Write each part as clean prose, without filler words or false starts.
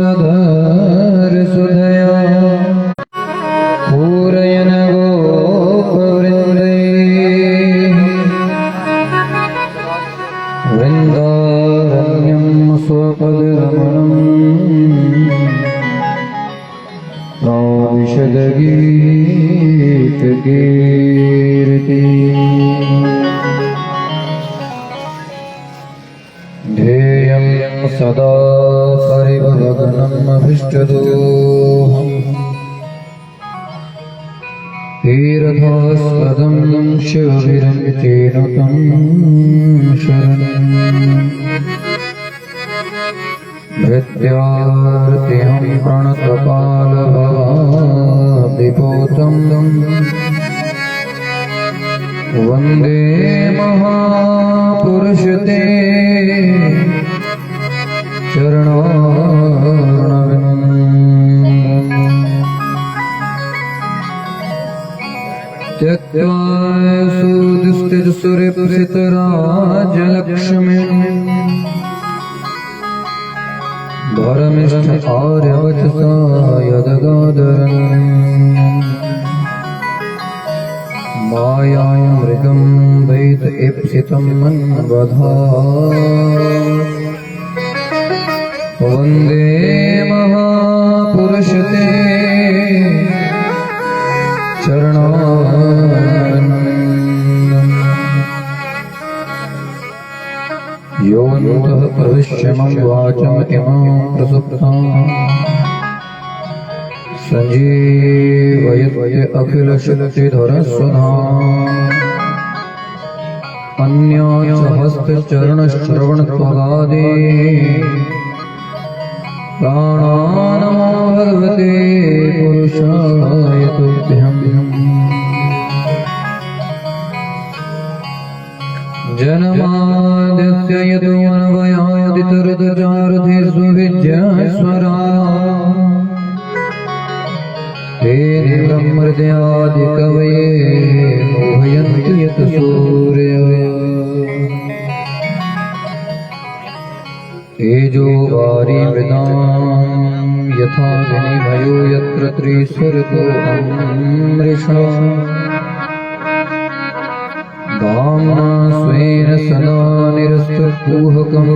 धर सुधया पूरयन गोपवृन्दे वृन्दारण्यं स्वपदरमणं विशदगीतकीर्ति ध्येयं सदा परिभवगणमभीष्टदोहम् तीर्थास्पदं शिवविरञ्चेन तं शरणम् भृत्यार्तिहं प्रणतपालभादिपूतं वन्दे महापुरुषते त्यक्त्वा सुदुस्तिजसुरेप्सितराजलक्ष्मीं धर्मिष्ठ आर्यवचसा यदगादरन् मायां मृगं वैत ईप्सितं मन्वधा वन्दे महापुरुषते चरणारविन्दम् योऽन्तः प्रविश्य मम वाचम् इमां प्रसुप्ताम् सञ्जीवयत्य अखिलशक्तिधरस्वधाम् अन्याच हस्तचरणश्रवणत्वगादि प्राणानमो भगवते पुरुषाय तुभ्यम् जन्माद्यस्य यतोऽन्वयादितरतचारुधेष्वभिज्ञस्वरा तेन ब्रह्महृदयादिकवये मोहयन्ति यत् सूर्यः तेजो वारिमृदां यथा विनिमयो यत्र त्रिसर्गो अमृषा धाम्ना स्वेन सदा निरस्तकुहकं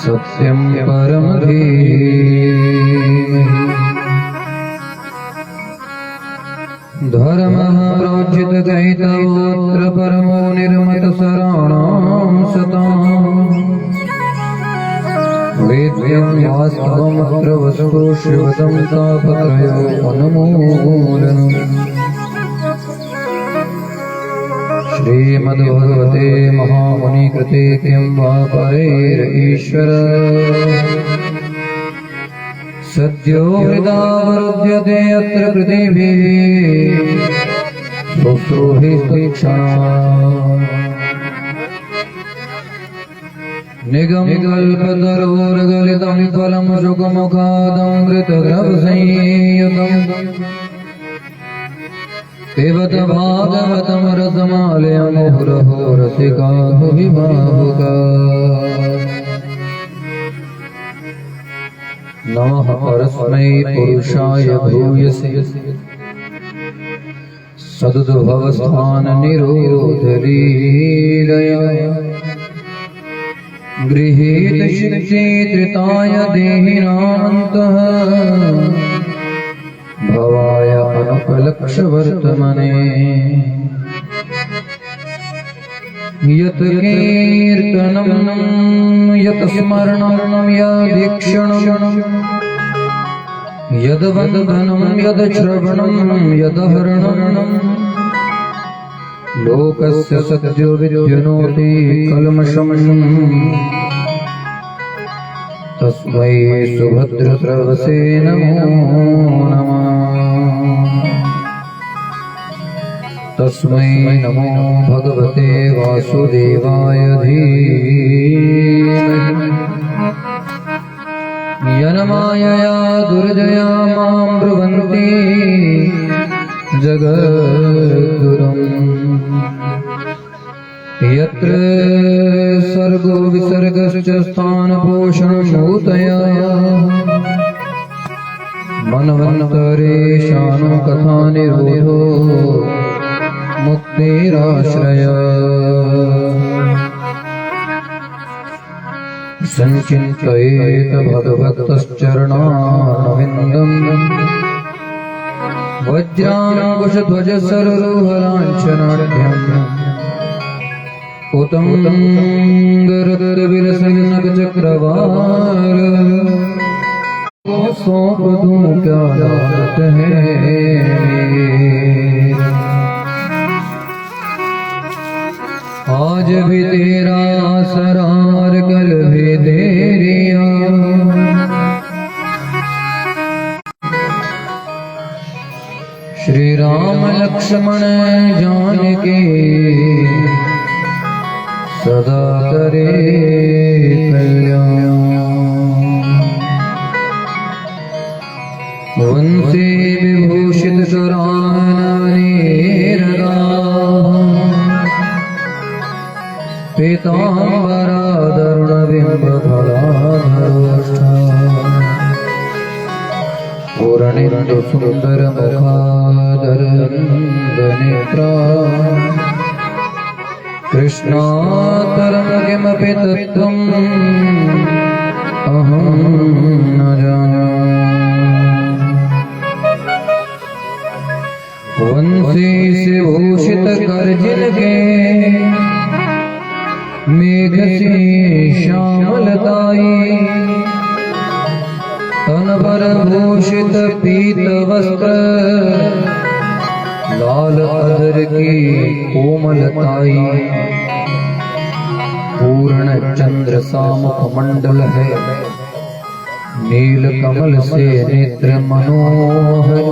सत्यं परं धीमहि धर्मः प्रोज्झितकैतवोऽत्र परमो निर्मतसराणां सताम् वेद्यं वास्तवमत्र वस्तु शिवदं तापत्रयो अनुमूलनम् श्रीमद्भगवते महामुनिकृते किं वा परैरीश्वर सद्यो हृदावरुध्यते अत्र पृथिवीः शुश्रूषिस्तत्क्षणात् निगमकल्पतरोर्गलितं फलं शुकमुखादमृतद्रवसंयुतम् पिबत भागवतं रसमालयं मुहुरहो रसिकाः विभावुकाः नमः परस्मै पुरुषाय भूयसे सदुद्भवस्थाननिरोधलीलया गृहीत शिक्षित्रिताय देहिनान्तः भवाय अनुपलक्ष्यवर्तमने यत् कीर्तनं यत् स्मरणं यदीक्षणं यद्वन्दनं यद्श्रवणं यदहरणं लोकस्य सद्यो विद्युनोति कल्मषम् तस्मै सुभद्रस्रवसे नमो नमः तस्मै नमो भगवते वासुदेवाय धीमहि यन्मायया दुर्जया मां ब्रुवन्ति जगद्गुरुम् यत्र सर्व सर्गो विसर्गश्च स्थानपोषणभूतया मनवन्तरेशानो कथानिरोधो मुक्तिराश्रय संचिन्तयेत भगवतश्चरणारविन्दम् वज्राङ्कुशध्वज सरोहलाञ्छनाढ्यम् उतंगरविलसन्नकचक्रवाल सौंप दूं क्या दात है। आज भी तेरा सरार कल भी तेरिया श्री राम लक्ष्मण जानकी सदा करे कल्याण। वंशी विभूषित कराननेरगा पीताम्बरादरुणबिम्बफलाधरोष्ठा पूर्णेन्दु सुन्दर मुखादरन्दनेत्रा कृष्णातरं किमपि तत्त्वम् अहं न जानामि। वंशी से भूषित करजिन के मेघ से श्यामलताई तन पर भूषित पीत वस्त्र लाल अधर की कोमलताई पूर्ण चंद्र सा मुखमंडल है नील कमल से नेत्र मनोहर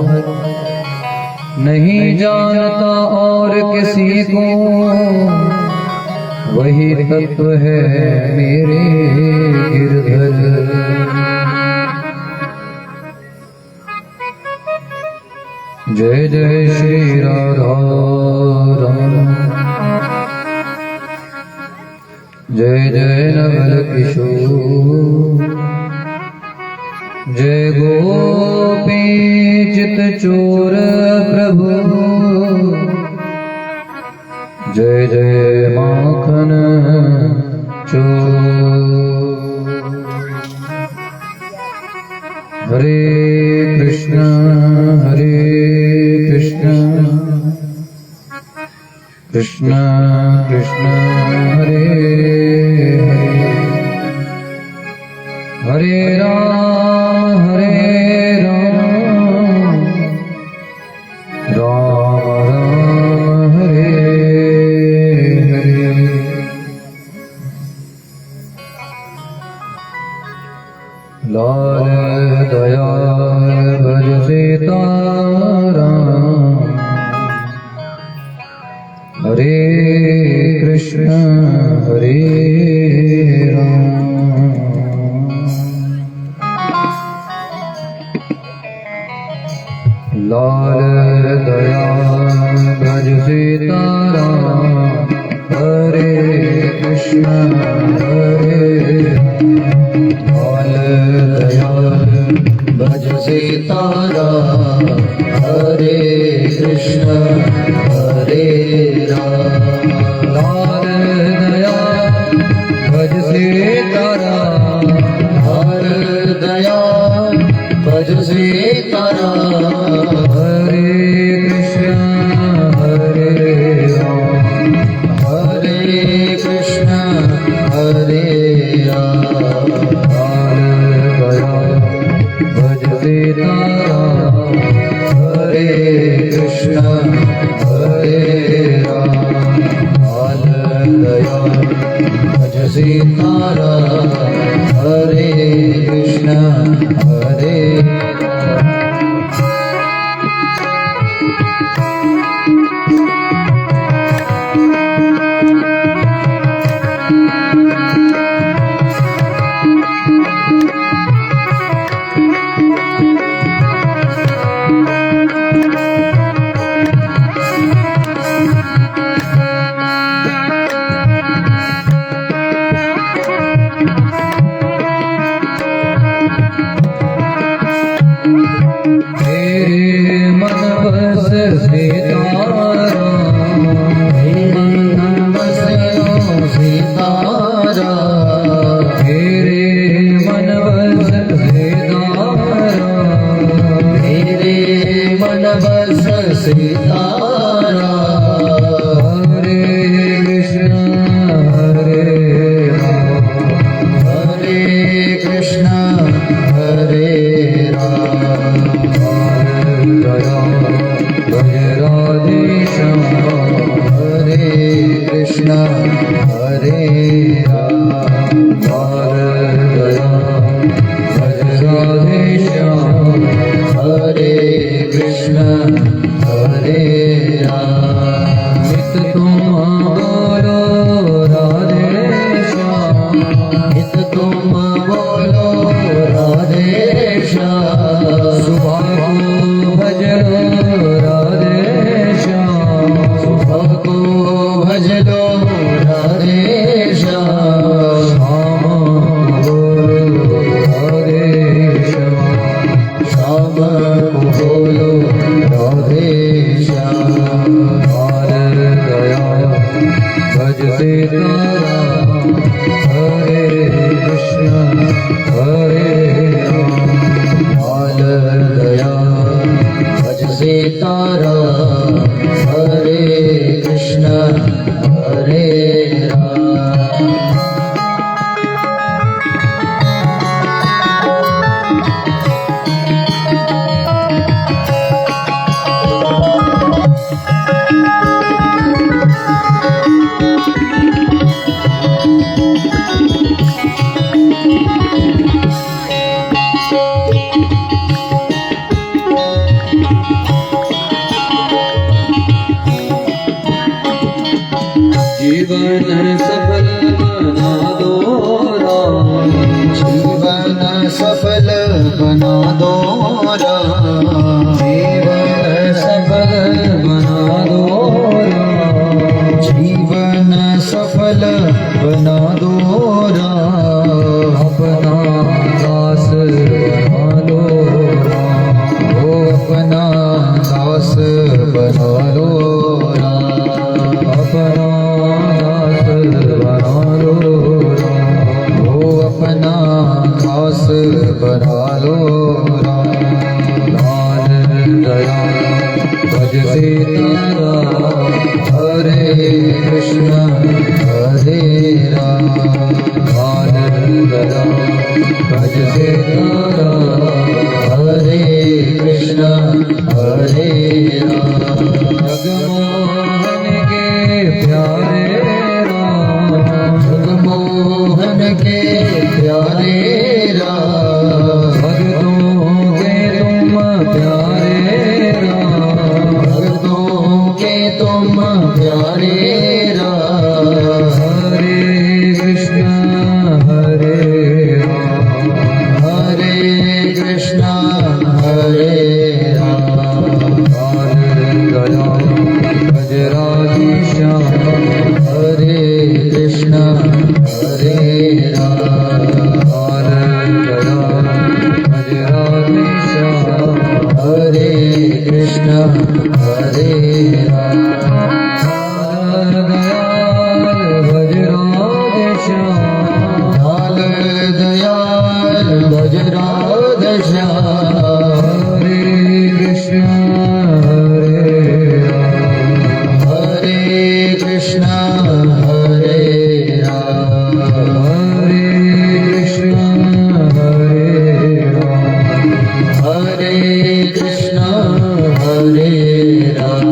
नहीं जानता और किसी को वही तत्व है मेरे गिरधर। जय जय श्री राधा रमण जय जय नवल किशोर जय गोपी चित चोर प्रभु जय जय माखन चोर। हरे कृष्ण कृष्ण कृष्ण हरे हरे हरे राम राम राम हरे हरे। लाल दयाल भज सीताराम हरे कृष्ण हरे राम। लाल दयाल भज सीताराम हरे कृष्ण हरे लाल दयाल भज सीताराम हरे कृष्ण हरे राम। लाल दयाल भज सीताराम हर दयाल भज सीताराम हरे कृष्ण हरे राम हरे कृष्ण हरे राम। लाल दयाल भज सीताराम हरे कृष्ण हरे राम। लाल दयाल भज सीताराम हरे कृष्ण हरे दास बना लो राम। लाल दया भज सीताराम, हरे कृष्ण हरे राम। लाल दया भज सीताराम, हरे कृष्ण हरे राम। जगमोहन के प्यारे राम, जगमोहन के प्यारे राम। भक्तों के तुम प्यारे राम, भक्तों के तुम प्यारे राम। हरे कृष्ण हरे राम, हरे कृष्ण हरे राम। दया गजराधीश्याम, हरे कृष्ण हरे राम। दया गजराधीश्याम, हरे कृष्ण हरे राम। दयाल वज्राधीश्याम, लाल दयाल वज्राधीश्याम, हरे कृष्ण हरे राम, हरे कृष्ण हरे राम। हरे कृष्ण हरे राम, हरे कृष्ण हरे राम।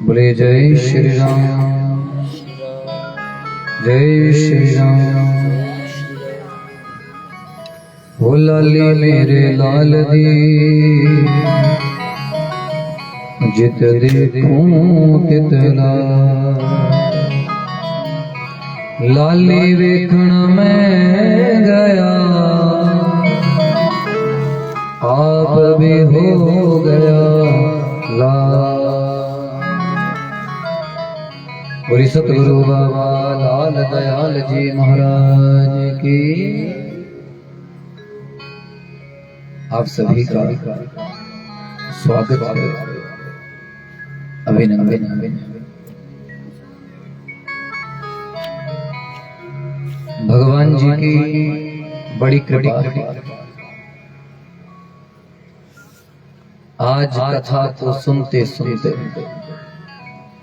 बोले जय श्री राम, जय श्री राम। ओ लाली मेरे लाल दी, जित देखूं तित लाल। लाली वेखण में गया, आप भी हो गया लाल। बोली सतगुरु बाबा लाल दयाल जी महाराज की। आप सभी का स्वागत है, अभिनंदन। भगवान जी की बड़ी कृपा है। आज कथा को सुनते सुनते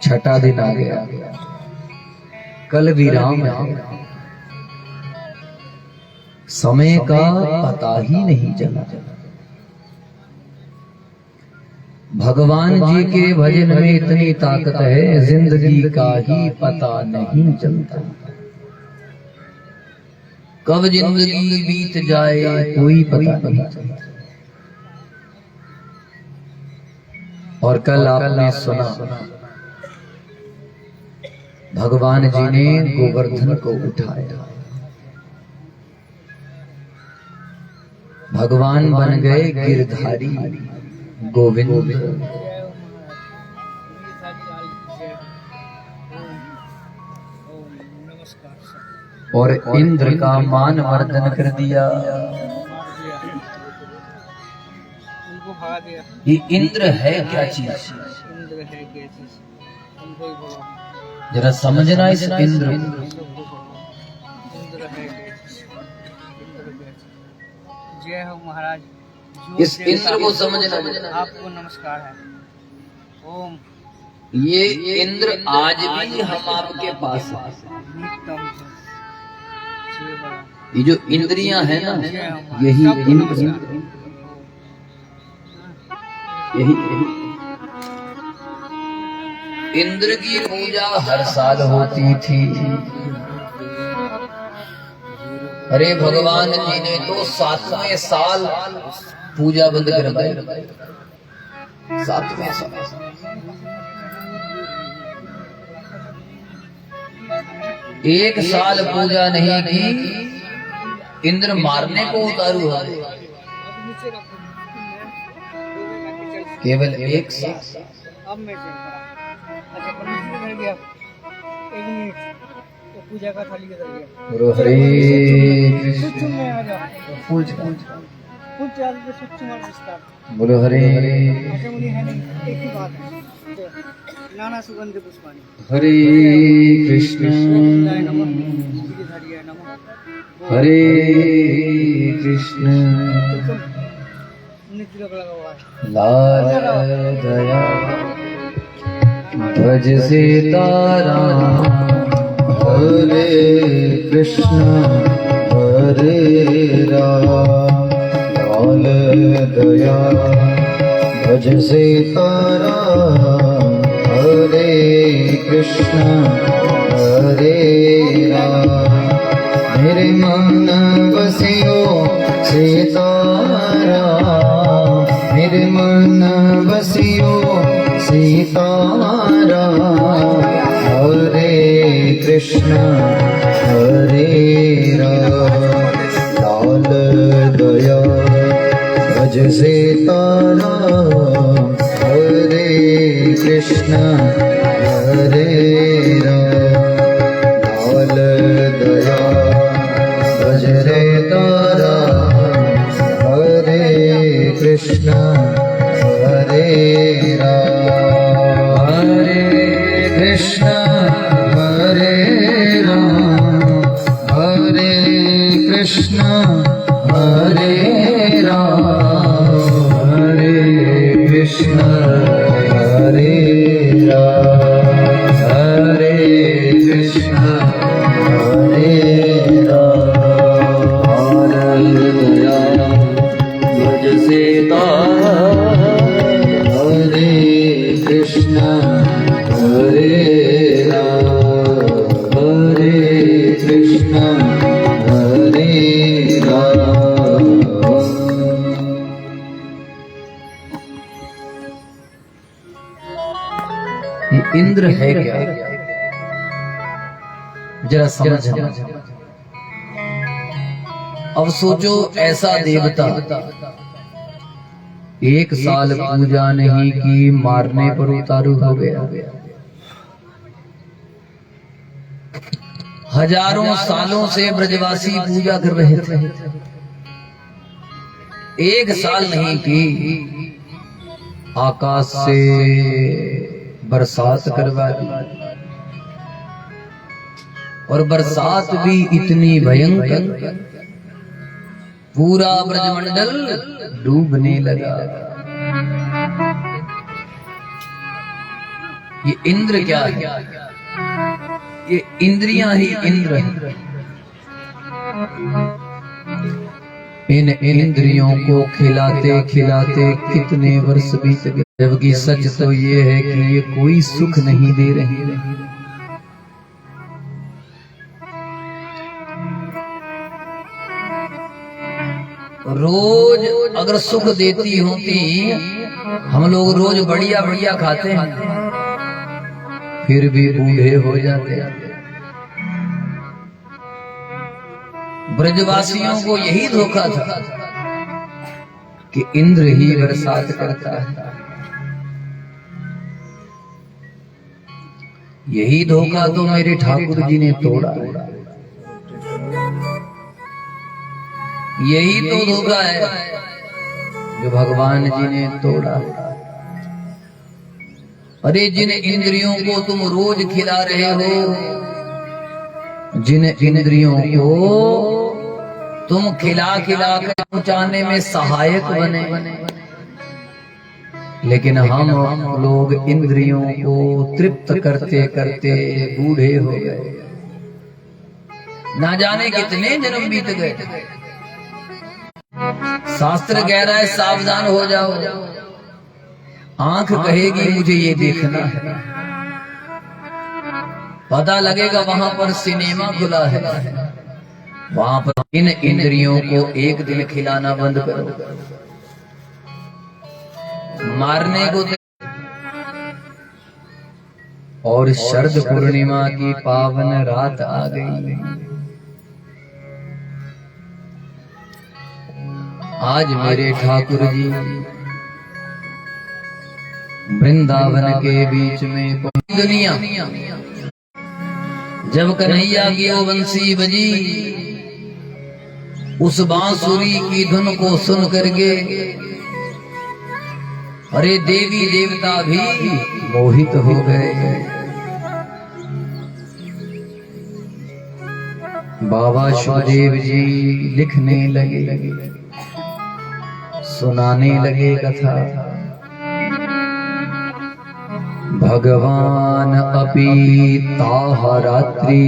छठा दिन आ गया। कल विराम है, समय का पता ही नहीं चला। भगवान जी के भजन में इतनी ताकत है, जिंदगी का ही पता नहीं चलता। कब जिंदगी बीत जाए कोई पता नहीं चलता। और कल आपने सुना भगवान जी ने गोवर्धन को उठाया। भगवान बन गए गिरधारी गोविंद। और इंद्र का मान मर्दन कर दिया। ये इंद्र है क्या चीज? जरा समझना इस इंद्र। जय हो महाराज। इस इंद्र को समझना। आपको नमस्कार है। ओम। ये इंद्र आज भी हम आपके पास है। ये जो इंद्रियां हैं ना, यही इंद्र, यही इंद्र की पूजा हर साल होती थी। अरे भगवान जी ने तो 7वें साल पूजा बंद कर दी। 7वें साल एक साल पूजा नहीं की, इंद्र मारने को उतारू है। केवल एक साल। अब मैं अच्छा घर गया 1 मिनट तो पूजा का थाली किधर गया? हरे कुछ में आ जा कुछ चाल पे कुछ मार विस्तार बोलो हरे। अच्छा मुझे है नहीं, एक ही बात है। नाना सुगंध पुष्पाणि हरे कृष्ण गोविंदाय नमः गिरिधारियाय नमः हरे कृष्ण एकदम नित्य लगा हुआ है। लाल दया भज सीताराम हरे कृष्ण हरे राम लाल दया भज सीताराम हरे कृष्ण हरे राम मेरे मन बसियो सीताराम मेरे मन बसियो सीताराम हरे कृष्ण हरे राम लाल दया भज सीताराम हरे कृष्ण हरे राम लाल दया भज सीताराम हरे कृष्ण हरे राम हरे कृष्ण हरे राम हरे कृष्ण हरे राम हरे कृष्ण हरे राम हरे कृष्ण हरे राम दया भज सीताराम हरे कृष्ण हरे राम हरे कृष्ण हरे राम। ये इंद्र है क्या? जरा समझना। अब सोचो ऐसा देवता एक साल पूजा नहीं की मारने पर उतारू हो गया। हजारों सालों से ब्रजवासी पूजा कर रहे थे, एक साल नहीं की आकाश से बरसात करवा दी और बरसात भी इतनी भयंकर पूरा ब्रजमंडल डूबने लगा। ये इंद्र क्या है? ये इंद्रियां ही इंद्र हैं। इन इंद्रियों को खिलाते खिलाते कितने वर्ष बीत गए, जबकि सच तो ये है कि ये कोई सुख नहीं दे रहे। रोज अगर सुख देती होती, हम लोग रोज बढ़िया बढ़िया खाते हैं फिर भी बूढ़े हो जाते। ब्रजवासियों को यही धोखा था कि इंद्र ही बरसात करता है। यही धोखा तो मेरे ठाकुर जी ने तोड़ा है। यही तो धोखा है जो भगवान जी ने तोड़ा। अरे जिन इंद्रियों को तुम रोज खिला रहे हो, जिन इंद्रियों को तुम खिला खिला कर पहुंचाने में सहायक बने, लेकिन हम लोग इंद्रियों को तृप्त करते करते बूढ़े हो गए। ना जाने कितने जन्म बीत गए। शास्त्र कह रहा है सावधान हो जाओ। आंख कहेगी मुझे ये देखना है, पता लगेगा वहां पर सिनेमा खुला है। वहां पर इन इंद्रियों को एक दिन खिलाना बंद करो, मारने को। और शरद पूर्णिमा की पावन रात आ गई। आज मेरे ठाकुर जी वृंदावन के बीच में दुनिया जब कन्हैया की वो बंसी बजी, उस बांसुरी की धुन को सुन करके अरे देवी देवता भी मोहित हो गए। बाबा शिवदेव जी लिखने लगे, सुनाने लगे कथा। भगवान अपि ताह रात्रि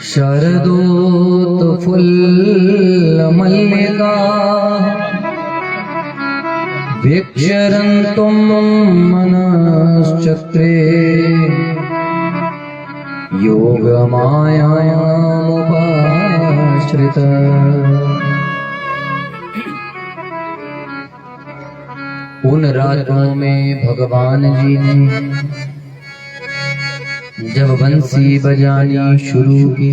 शरदोत फुल्ल मल्लिका वीक्षरन्तुं मनश्चक्रे योगमायामुपाश्रित। उन रातों में भगवान जी ने जब बंसी बजानी शुरू की,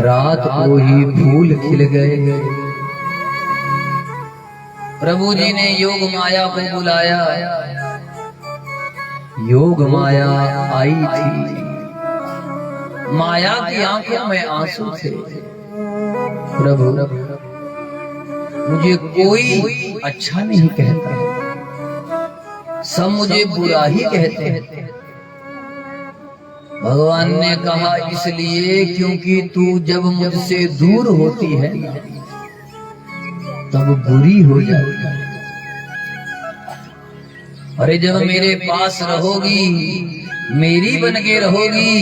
रात को ही फूल खिल गए। प्रभु जी ने योग माया को बुलाया। योग माया आई थी। माया की आंखों में आंसू थे। प्रभु मुझे कोई अच्छा नहीं कहता, सब मुझे बुरा ही कहते हैं। भगवान ने कहा इसलिए क्योंकि तू जब मुझसे दूर होती है तब बुरी हो जाती है। अरे जब मेरे पास रहोगी, मेरी बन के रहोगी,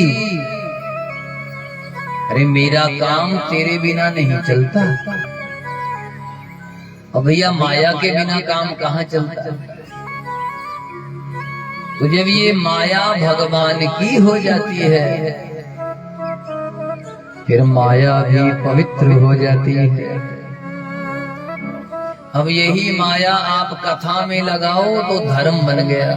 अरे मेरा काम तेरे बिना नहीं चलता। अब भैया माया के बिना काम कहाँ चलता है? तो जब ये माया भगवान की हो जाती है फिर माया भी पवित्र हो जाती है। अब यही माया आप कथा में लगाओ तो धर्म बन गया,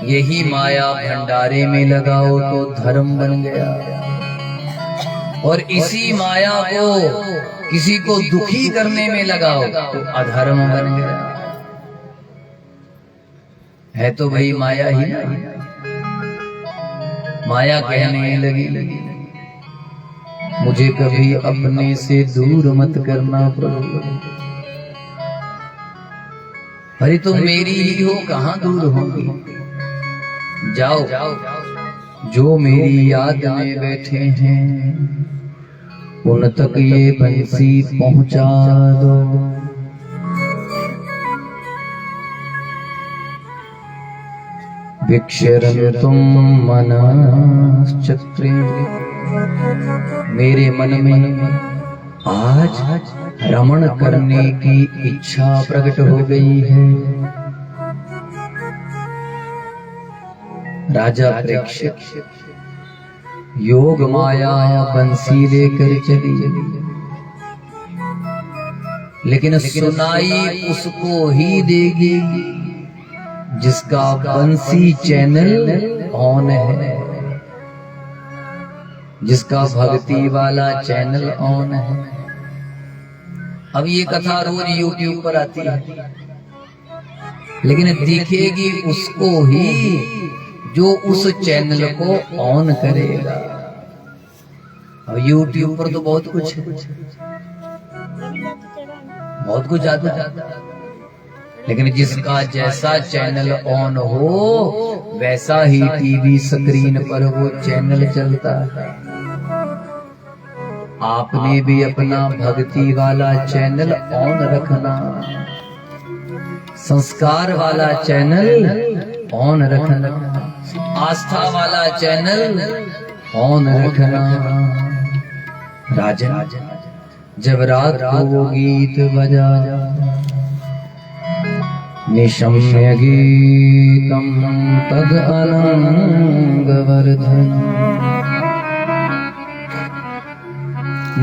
यही माया भंडारे में लगाओ तो धर्म बन गया, और इसी माया को किसी को दुखी करने में लगाओ तो अधर्म बन गया। है तो भाई माया ही ना। माया कहने लगी मुझे कभी अपने से दूर मत करना प्रभु। अरे तुम मेरी ही हो, कहाँ दूर होगी। जाओ जो मेरी याद में बैठे हैं उन तक ये बंसी पहुंचा दो। वीक्षरन्तुं मनश्चक्रे, मेरे मन में आज रमण करने की इच्छा प्रकट हो गई है। राजा परीक्षित योग माया बंसी लेकर चली, लेकिन सुनाई उसको ही देगी जिसका बंसी चैनल ऑन है, जिसका भक्ति वाला चैनल ऑन है। अब ये कथा रोज YouTube पर आती है, लेकिन दिखेगी उसको ही जो उस चैनल को ऑन करेगा। अब YouTube पर तो बहुत कुछ है, बहुत कुछ आता है, लेकिन जिसका जैसा चैनल ऑन हो वैसा ही टीवी स्क्रीन पर वो चैनल चलता है। आपने भी अपना भक्ति वाला चैनल ऑन रखना, संस्कार वाला चैनल ऑन रखना, आस्था वाला चैनल ऑन रखना। राजा जब रात को वो गीत बजा, निशम्य गीतं तद अनंगवर्धन,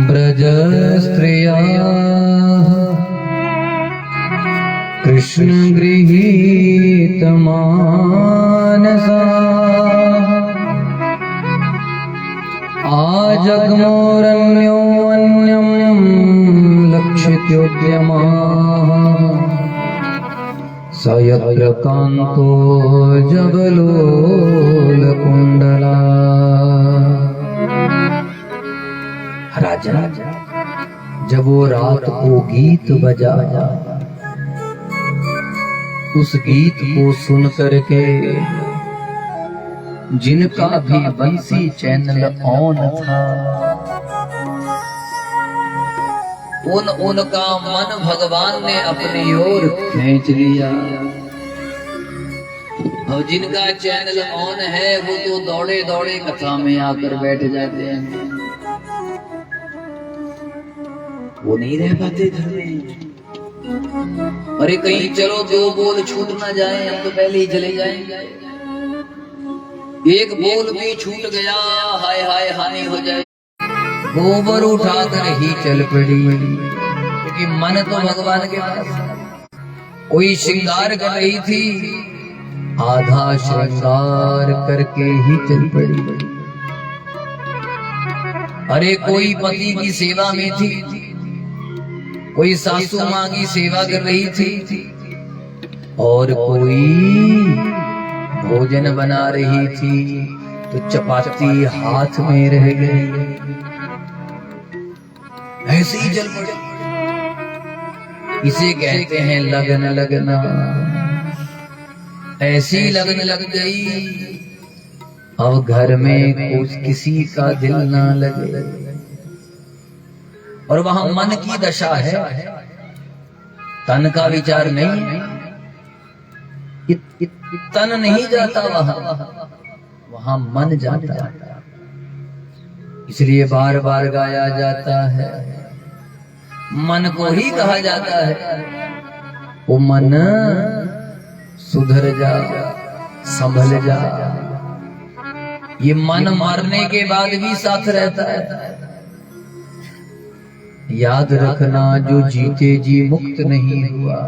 ब्रज स्त्रियाः कृष्ण गृहीत मानसाः, आजग्मोरन्योन्यं लक्षित्योद्यमाः, स यत्र कान्तो जबलोलकुण्डला। राजा जब वो रात को गीत बजाया, उस गीत को सुन करके जिनका भी बंसी चैनल ऑन था, उनका मन भगवान ने अपनी ओर खींच लिया। और जिनका चैनल ऑन है वो तो दौड़े दौड़े कथा में आकर बैठ जाते हैं, वो नहीं रह पाते घर में। अरे कहीं चलो दो बोल छूट ना जाए, हम तो पहले ही चले जाएंगे। एक बोल भी छूट गया, हाय हाय हानि हो जाए। गोबर उठाकर ही चल पड़ी, क्योंकि मन तो भगवान के पास। कोई श्रृंगार कर रही थी, आधा श्रृंगार करके ही चल पड़ी। अरे कोई पति की सेवा में थी, कोई सासू माँ की सेवा कर रही थी, और कोई भोजन बना रही थी तो चपाती हाथ में रह गई, ऐसे ही चल पड़े। इसे कहते हैं लगन लगना। ऐसी लगन लग गई, अब घर में कुछ किसी का दिल ना लगे। और वहां मन की दशा है, तन का विचार नहीं। तन नहीं जाता वहां मन जाता है। इसलिए बार बार गाया जाता है, मन को ही कहा जाता है, वो मन सुधर जा, संभल जा। ये मन मरने के बाद भी साथ रहता है। याद रखना, जो जीते जी मुक्त नहीं हुआ,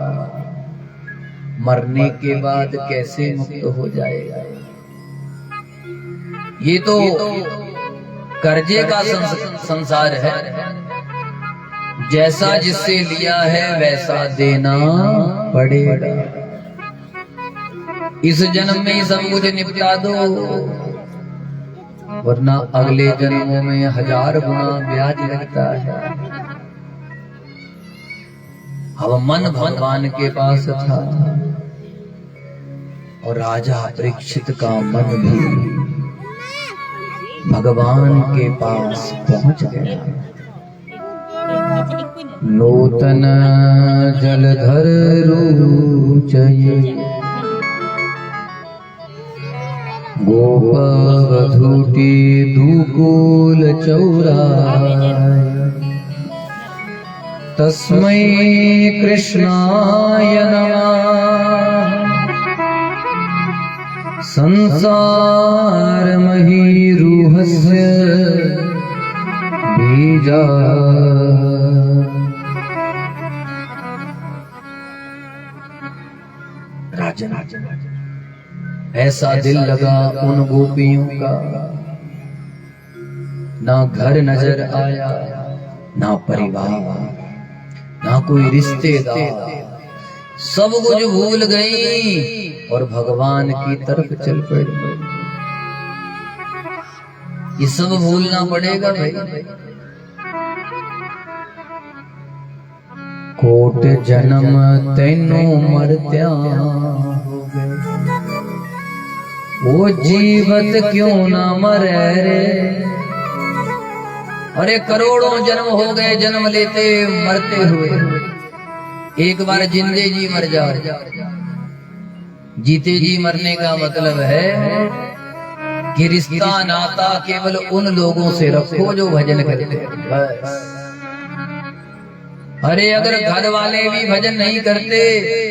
मरने के बाद कैसे मुक्त हो जाएगा। ये तो कर्जे का संसार है, जैसा जिससे लिया है वैसा देना पड़ेगा। इस जन्म में सब कुछ निपटा दो, वरना अगले जन्मों में 1000 गुना ब्याज लगता है। अब मन भगवान के पास था, और राजा परीक्षित का मन भी भगवान के पास पहुंच गया। नूतन जलधर रुचय, गोपवधूटी दुकूल चौराय, तस्मै कृष्णाय नमः। संसार महीरुहस्य बीजा। राजन ऐसा दिल लगा उन गोपियों का, ना घर नजर आया, ना परिवार, ना कोई रिश्तेदार, सब कुछ भूल गई और भगवान की तरफ चल पड़ी। ये सब भूलना पड़ेगा भाई। कोट जन्म तेनू मरत्या हो गए, वो जीवत क्यों ना मरे रे। अरे करोड़ों जन्म हो गए जन्म लेते मरते हुए, एक बार जिंदे जी मर जाओ। जीते जी मरने का मतलब है कि रिश्ता नाता केवल उन लोगों से रखो जो भजन करते हैं, बस। अरे अगर घर वाले भी भजन नहीं करते,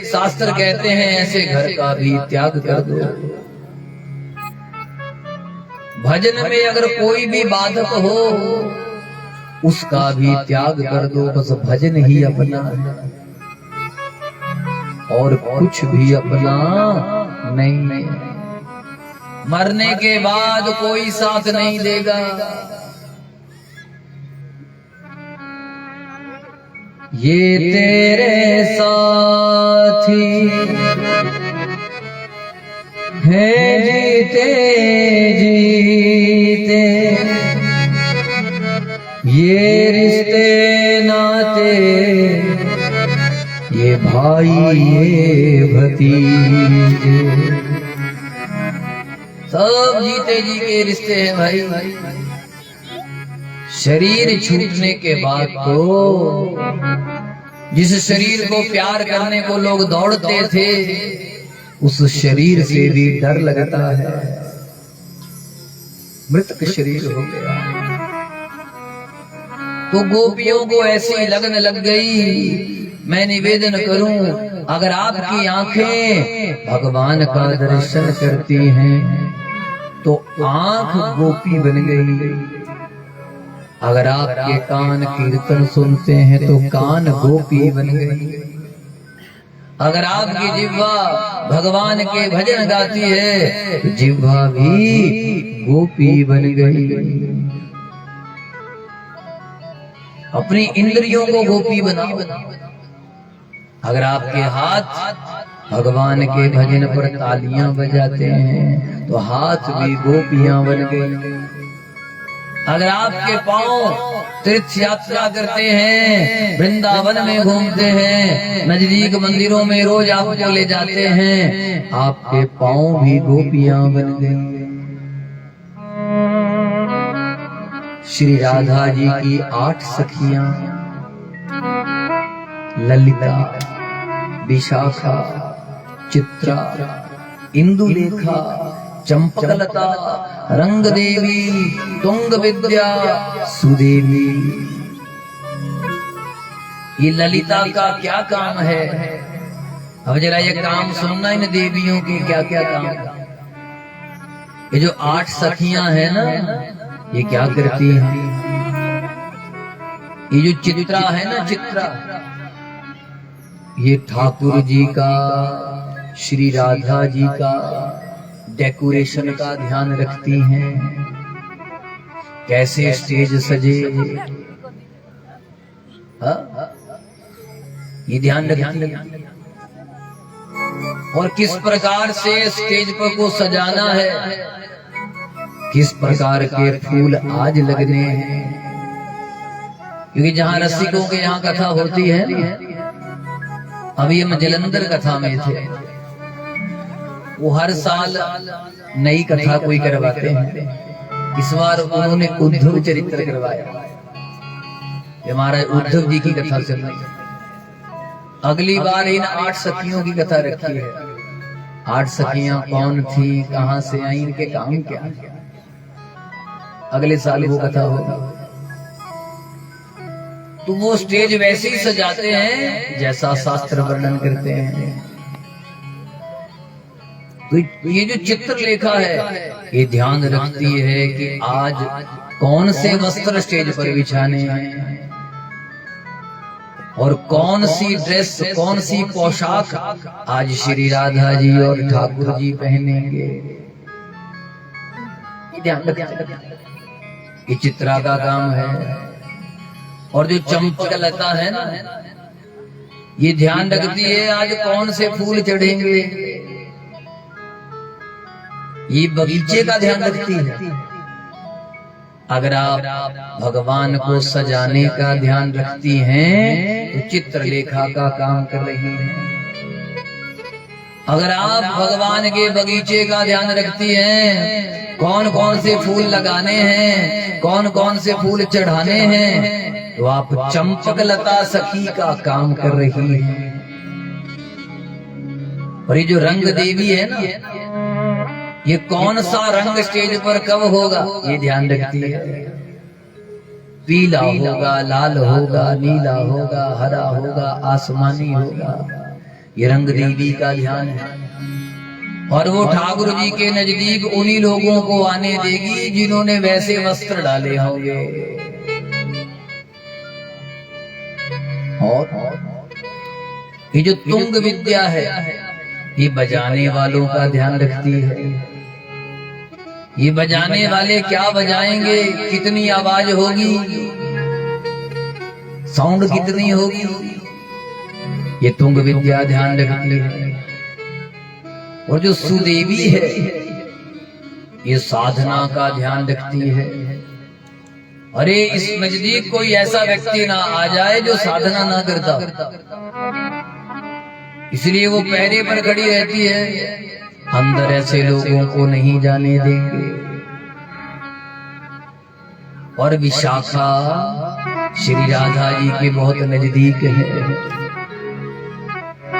शास्त्र कहते हैं ऐसे घर का भी त्याग कर दो। भजन में अगर कोई भी बाधक हो, उसका भी त्याग कर दो। बस भजन ही अपना है, और कुछ भी अपना नहीं। मरने के बाद कोई साथ नहीं देगा। ये तेरे साथी है जीते जीते, ये रिश्ते नाते आइए भतीजे। सब जीते जी के रिश्ते हैं भाई। शरीर छूटने के बाद तो जिस शरीर को प्यार करने को लोग दौड़ते थे, उस शरीर से भी डर लगता है। मृतक शरीर हो गया तो गोपियों को ऐसी लगन लग गई। मैं निवेदन करूं, अगर आपकी आंखें भगवान का दर्शन करती हैं तो आंख गोपी बन गई। अगर आपके कान कीर्तन सुनते हैं तो कान गोपी बन गई। अगर आपकी जिह्वा भगवान के भजन गाती है तो जिह्वा भी गोपी बन गई। अपनी इंद्रियों को गोपी बनाओ। अगर आपके हाथ भगवान के भजन पर तालियां बजाते हैं तो हाथ भी गोपियां बन गई। अगर आपके पांव तीर्थ यात्रा करते हैं, वृंदावन में घूमते हैं, नजदीक मंदिरों में रोज आपको ले जाते हैं, आपके पांव भी गोपियां बन गई। श्री राधा जी की 8 सखियां, ललिता, विशाखा, चित्रा, इंदुलेखा, चंपकलता, रंग देवी, तुंग विद्या, सुदेवी। ये ललिता का क्या काम है? अब जरा ये काम सुनना, इन देवियों के क्या क्या काम। ये जो 8 सखियां हैं ना, ये क्या करती हैं? ये जो चित्रा है ना, चित्रा, ये ठाकुर जी का, श्री राधा जी का डेकोरेशन का ध्यान रखती हैं। कैसे स्टेज सजे, ये ध्यान रखती हैं। और किस प्रकार से स्टेज पर को सजाना है, किस प्रकार के फूल आज लगने हैं। क्योंकि जहां रसिकों के यहाँ कथा होती है ना, अभी हम जलंधर कथा में थे, वो हर साल नई कथा कोई करवाते हैं। इस बार उन्होंने उद्धव चरित्र करवाया। हमारा उद्धव जी की कथा चल रही है। अगली बार इन 8 सखियों की कथा रखी है। 8 सखियां कौन थी, कहां से आई, इनके काम क्या। अगले साल वो कथा होगी। तो वो स्टेज वैसे ही सजाते हैं जैसा शास्त्र वर्णन करते हैं। तो ये जो चित्रलेखा है, ये ध्यान रखती है कि आज कौन से वस्त्र स्टेज पर बिछाने हैं और कौन सी ड्रेस, कौन सी पोशाक आज श्री राधा जी और ठाकुर जी पहनेंगे। ध्यान रखते, ये चित्रा का काम है। और जो चंपकलता है ना, ये ध्यान रखती है आज कौन से फूल चढ़ेंगे। ये बगीचे का ध्यान रखती है। अगर आप भगवान को सजाने का ध्यान रखती हैं तो चित्रलेखा का काम कर रही हैं। अगर आप भगवान के बगीचे का ध्यान रखती हैं, कौन कौन से फूल लगाने हैं, कौन कौन से फूल चढ़ाने हैं, तो आप चंपकलता सखी का काम कर रही हैं। और ये जो रंग देवी है ना, ये कौन सा रंग स्टेज पर कब होगा, ये ध्यान रखती है। पीला होगा, लाल होगा, नीला होगा, हरा होगा, आसमानी होगा, ये रंग देवी का ध्यान है। और वो ठाकुर जी के नजदीक उन्हीं लोगों को आने देगी जिन्होंने वैसे वस्त्र डाले होंगे। और ये जो तुंग विद्या है, ये बजाने वालों का ध्यान रखती है। ये बजाने वाले क्या बजाएंगे, कितनी आवाज होगी, साउंड कितनी होगी, ये तुंग विद्या ध्यान रखती है। और जो सुदेवी है, ये साधना का ध्यान रखती है। अरे इस नजदीक कोई ऐसा व्यक्ति ना आ जाए जो साधना ना करता। इसलिए वो पहरे पर खड़ी रहती है, अंदर ऐसे लोगों को नहीं जाने देंगे। और विशाखा श्री राधा जी के बहुत नजदीक है,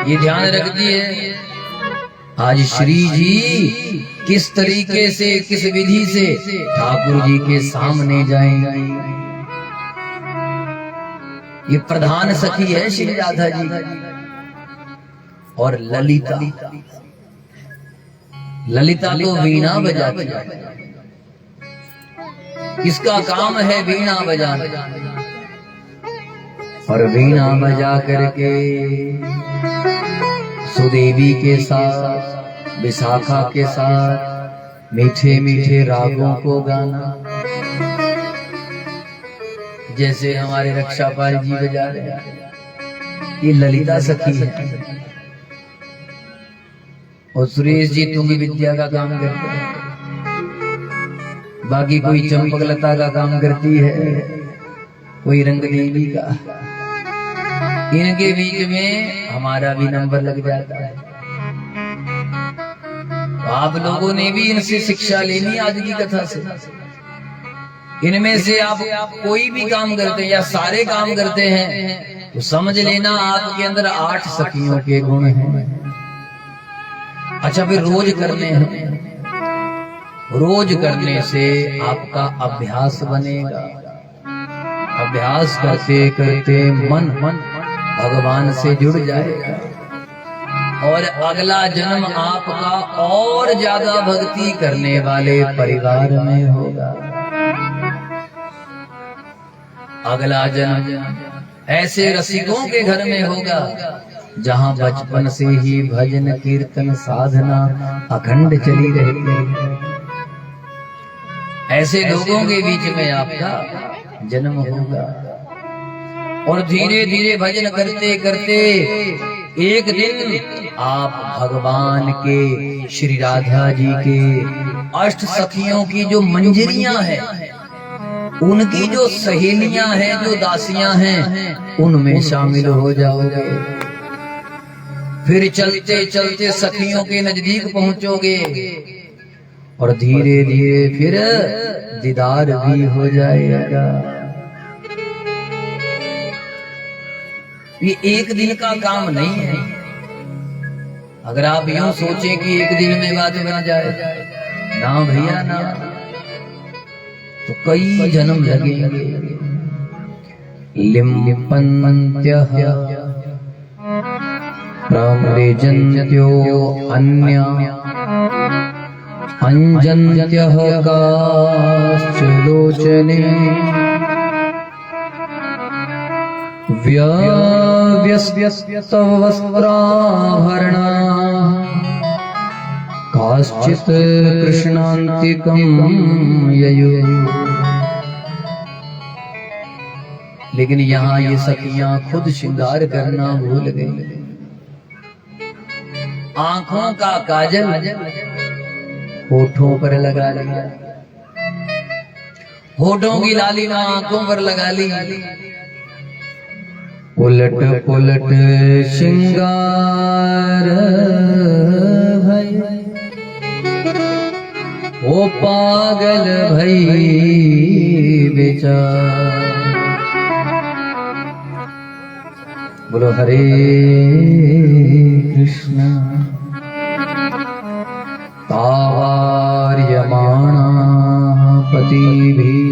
ये ध्यान रखती है। आज श्री जी किस तरीके से, किस विधि से ठाकुर जी के सामने जाएंगे, ये प्रधान सखी है श्री राधा जी। और ललिता, ललिता तो वीणा बजाती है, इसका काम है वीणा बजाना। और वीणा बजा करके सुदेवी के साथ, विशाखा के साथ मीठे मीठे रागों को गाना, जैसे हमारे रक्षापाल जी बजा रहे हैं, ये ललिता सखी है। और सुरेश जी तुंग विद्या का काम करते हैं, बाकी कोई चंपकलता का काम करती है, कोई रंग देवी का। इनके बीच में हमारा भी नंबर लग जाता है। आप लोगों ने भी इनसे शिक्षा लेनी आज की कथा से। इनमें से आप कोई भी काम करते हैं या सारे काम करते हैं तो समझ लेना आपके अंदर 8 सखियों के गुण हैं। अच्छा, फिर रोज करने हैं, रोज करने से आपका अभ्यास बनेगा। अभ्यास करते करते मन भगवान से जुड़ जाएगा और अगला जन्म आपका और ज्यादा भक्ति करने वाले परिवार में होगा। अगला जन्म ऐसे रसिकों के घर में होगा जहां बचपन से ही भजन कीर्तन साधना अखंड चली रहती है। ऐसे लोगों के बीच में आपका जन्म होगा। और धीरे धीरे भजन करते करते एक दिन आप भगवान के, श्री राधा जी के 8 सखियों की जो मंजरियां हैं, उनकी जो सहेलियां हैं, जो दासियां हैं, उनमें शामिल हो जाओगे। फिर चलते चलते सखियों के नजदीक पहुंचोगे और धीरे धीरे फिर दीदार भी हो जाएगा। ये एक दिन का काम नहीं है। अगर आप यूं सोचें कि एक दिन में बात बन जाए, ना भैया ना, तो कई जन्म लगेंगे। लिम्पन्त्यः प्रमृजन्त्यो अन्या अंजन्त्यः काश्च लोचने व्यस्त्यस्तवस्त्राभरणा काश्चित् कृष्णान्तिकं ययुः। लेकिन यहाँ ये सखियां खुद श्रृंगार करना भूल गई। आंखों का काजल होठों पर लगा लिया, होठों की लालिमा आंखों पर लगा ली। उलट पुलट श्रृंगार भई, ओ पागल भई बेचार। बोलो हरे कृष्ण। तावार्यमाणा पतिभिः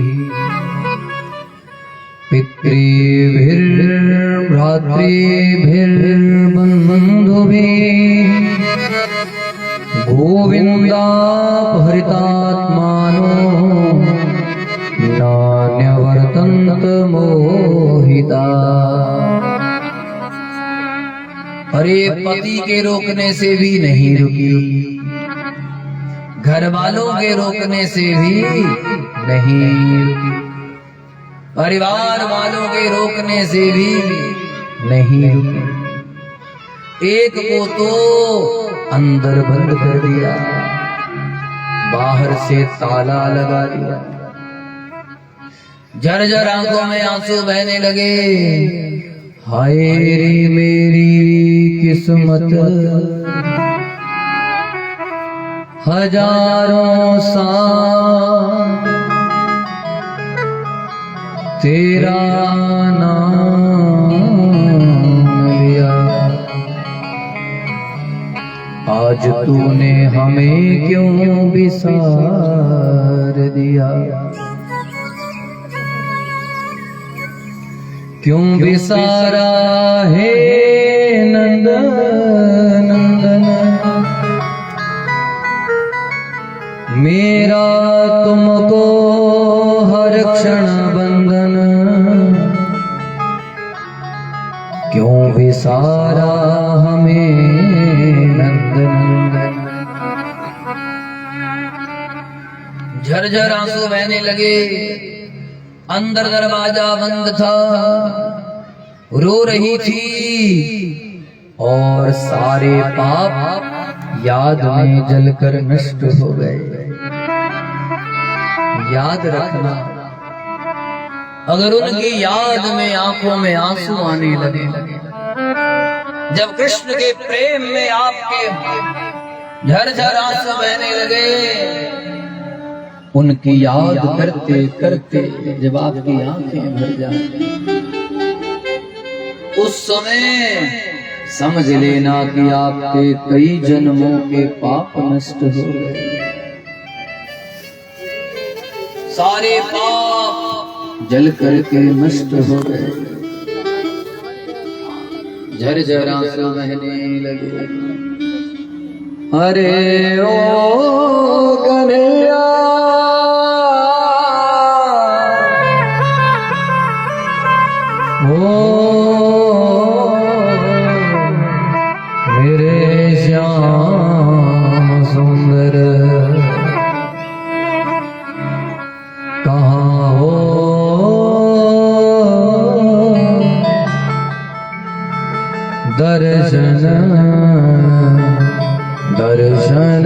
पितृभिर्भ्रातृभिर्बन्धुभिः गोविन्दापहृतात्मानो नान्यवर्तन्त मोहिता। अरे पति के रोकने से भी नहीं रुकी, घर वालों के रोकने से भी नहीं रुकी, परिवार वालों के रोकने से भी नहीं रुकी। एक को तो अंदर बंद कर दिया, बाहर से ताला लगा दिया। झरझर आंखों में आंसू बहने लगे। हाय रे मेरी किस्मत हजारों साल तेरा नाम लिया, आज तूने हमें क्यों बिसार दिया, क्यों बिसारा है नंदन नंदन, मेरा तुमको हर क्षण बंधन, क्यों बिसारा हमें नंदन नंदन। झरझर आंसू बहने लगे, अंदर दरवाजा बंद था, रो रही थी और सारे पाप याद में जलकर नष्ट हो गए। याद रखना, अगर उनकी याद में आंखों में आंसू आने लगे, जब कृष्ण के प्रेम में आपके झरझर आंसू बहने लगे, उनकी याद करते करते जब आपकी आंखें भर जाए, उस समय समझ लेना कि आपके कई जन्मों के पाप नष्ट हो गए। सारे पाप जल करके नष्ट हो गए। झरझर आंसू बहने लगे। अरे ओ कन्हैया, ओ मेरे श्याम सुंदर, कहाँ हो दर्शन दर्शन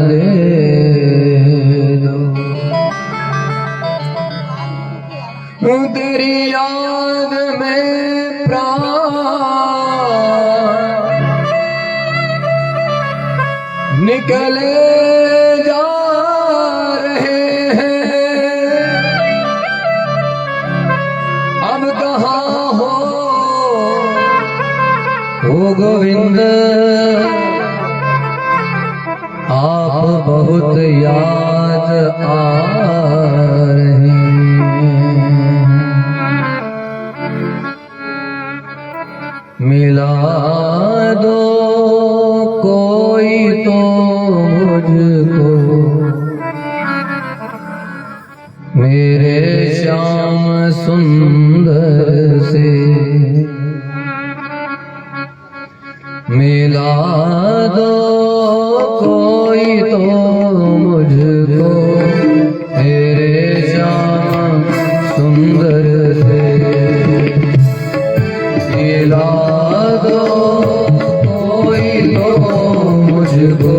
दे दो, तेरी याद में प्राण निकले जा रहे हैं, अब कहाँ हो गोविंद, आप बहुत याद आ रहे हैं, मिला दो कोई तो मुझको, मेरे श्याम सुंदर से, मिला दो कोई तो मुझको, मेरे श्याम सुंदर से, मिला दो कोई तो मुझको,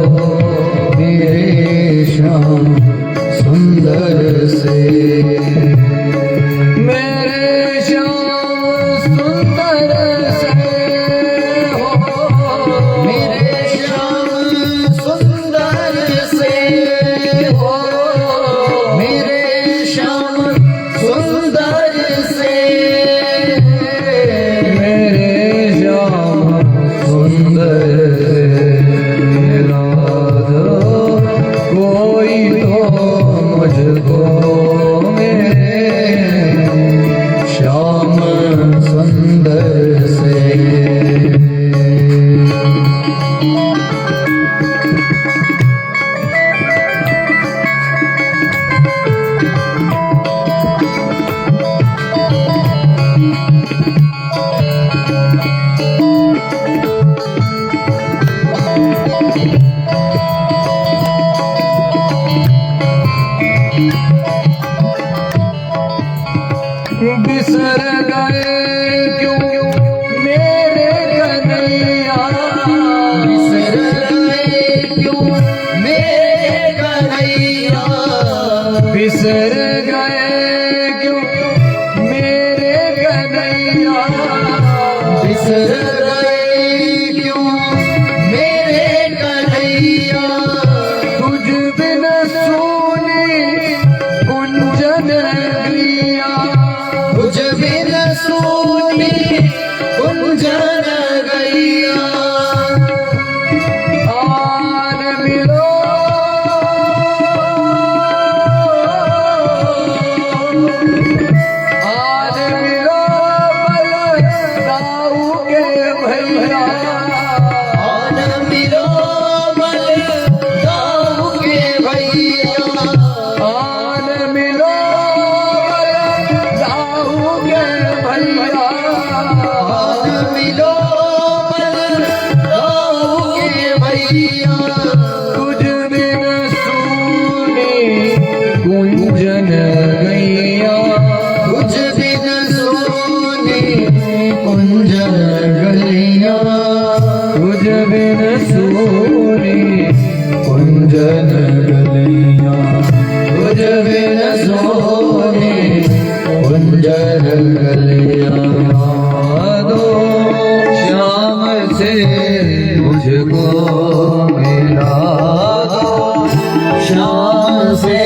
श्याम से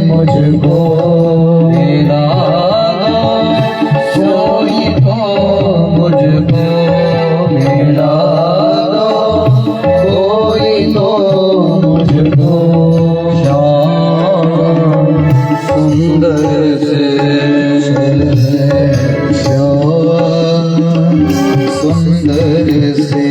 मुझको मिला दो, कोई तो मुझको मिला दो, कोई तो मुझको श्याम सुंदर से श्याम सुंदर से।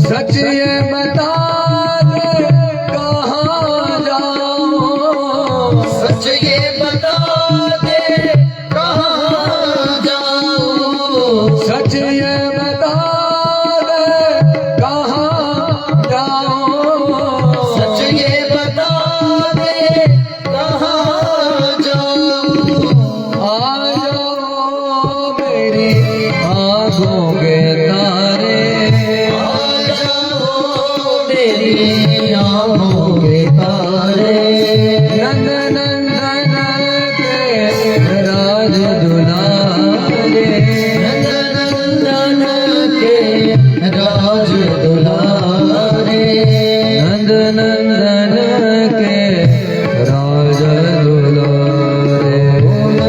सच ये बता दे कहाँ जाऊं, सच ये बता दे कहाँ जाऊं, सच ये बता दे कहाँ जाऊं, सच ये बता दे कहाँ जाऊं। आ जाओ मेरी आँखों के तारे, तेरी आँखों के तारे, नंद नंदन के राज दुलारे, नंद नंदन के राज दुलारे, नंद नंदन के राज दुलारे, नंद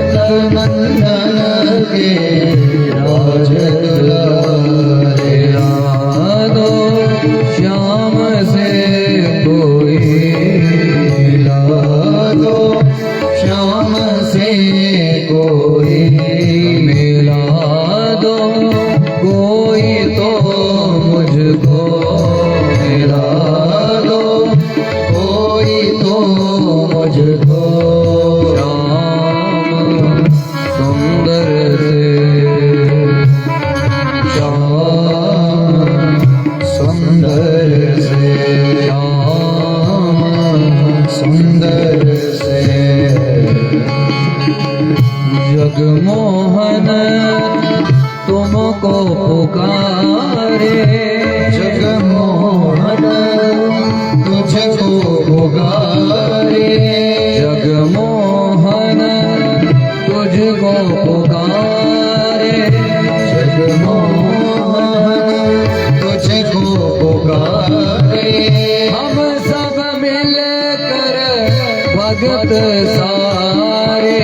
नंदन के राज दुलारे। यादो श्याम से कोई मिला दो, श्याम से कोई मिला दो, कोई तो मुझको मिला दो, कोई तो मुझको श्याम सुंदर से, श्याम सुंदर से, श्याम सुंदर से। जगमोहन तुमको पुकारे, जगमोहन तुझको पुकारे, जगमोहन तुझको पुकारे, जगमोहन तुझको पुकारे। हम सब मिलकर भगत सारे,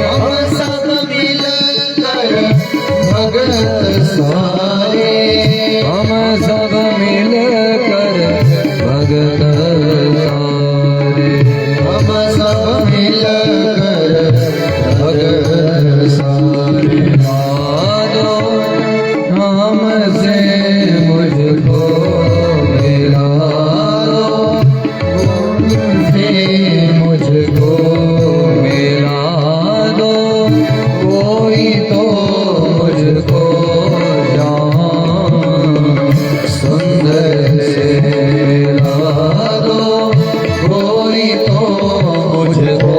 हम सब मिलकर भगत सारे, हम सब मिलकर भगत सारे, हम सब मिलकर भगत सारे। यादो हमसे मुझको मिला दो, तुमसे मुझको मिला दो, कोई तो मुझको श्याम सुंदर से मिला दो, कोई तो मुझको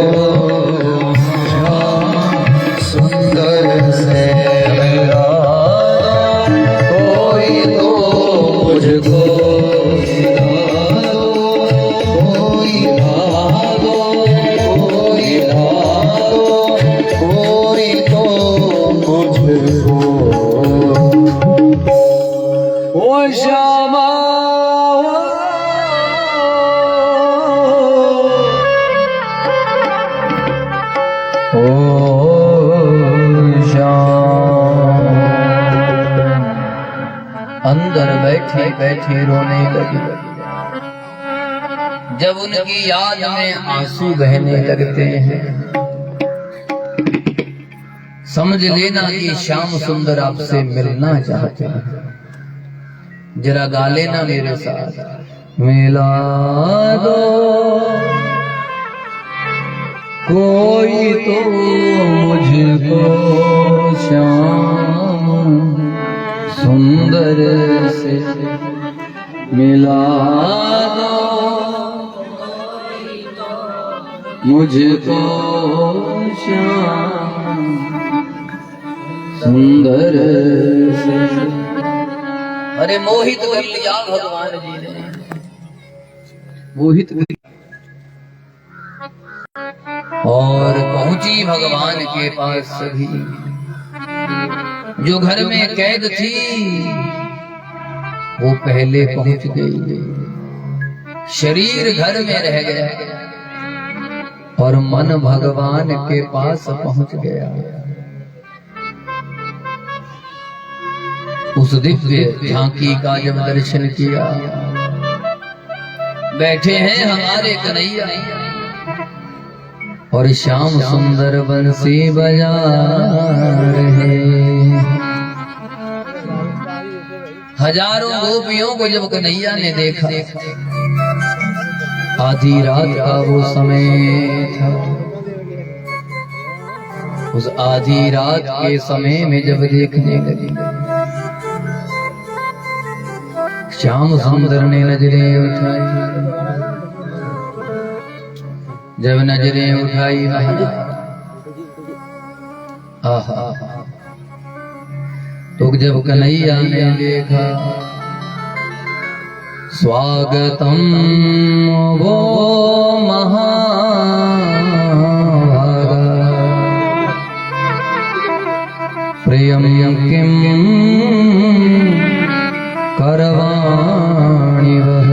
श्याम सुंदर से मिला दो, कोई तो मुझको मिला दो, कोई ला दो, कोई ला दो, कोई तो मुझको। ओ श्यामा ओ श्याम। अंदर बैठी बैठी रोने लगी, जब उनकी याद में आंसू बहने लगते हैं, समझ लेना कि श्याम सुंदर आपसे मिलना चाहते हैं। जरा गा लेना मेरे साथ। मिला दो कोई तो मुझको श्याम सुंदर से, मिला दो मुझको श्याम सुंदर से। अरे मोहित कर लिया भगवान जी ने, मोहित और पहुंची भगवान के पास सभी। जो घर में कैद थी वो पहले पहुंच गई, शरीर घर में रह गया और मन भगवान के पास पहुंच गया। उस दिव्य झांकी का जब दर्शन किया, बैठे हैं हमारे कन्हैया और श्याम सुंदर बंसी बजा रहे। हजारों गोपियों को जब कन्हैया ने देखा, आधी रात का वो समय था, उस आधी रात के समय में जब देखने लगी, श्याम सुंदर ने नजरें उठाई। जब नजरें उठाई आहा, तो जब कन्हैया ने देखा, स्वागतम वो महाभागा प्रियम किम करवाणि वह,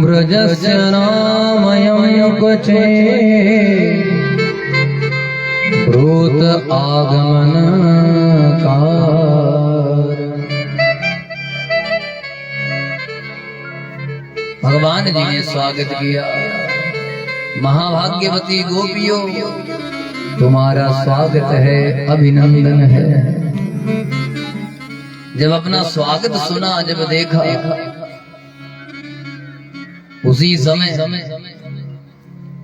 ब्रजस्य नामयं क्वचे ब्रूत आगमन कार। भगवान जी ने स्वागत किया। महाभाग्यवती गोपियों, तुम्हारा स्वागत है, अभिनंदन है। जब अपना स्वागत सुना, जब देखा, उसी समय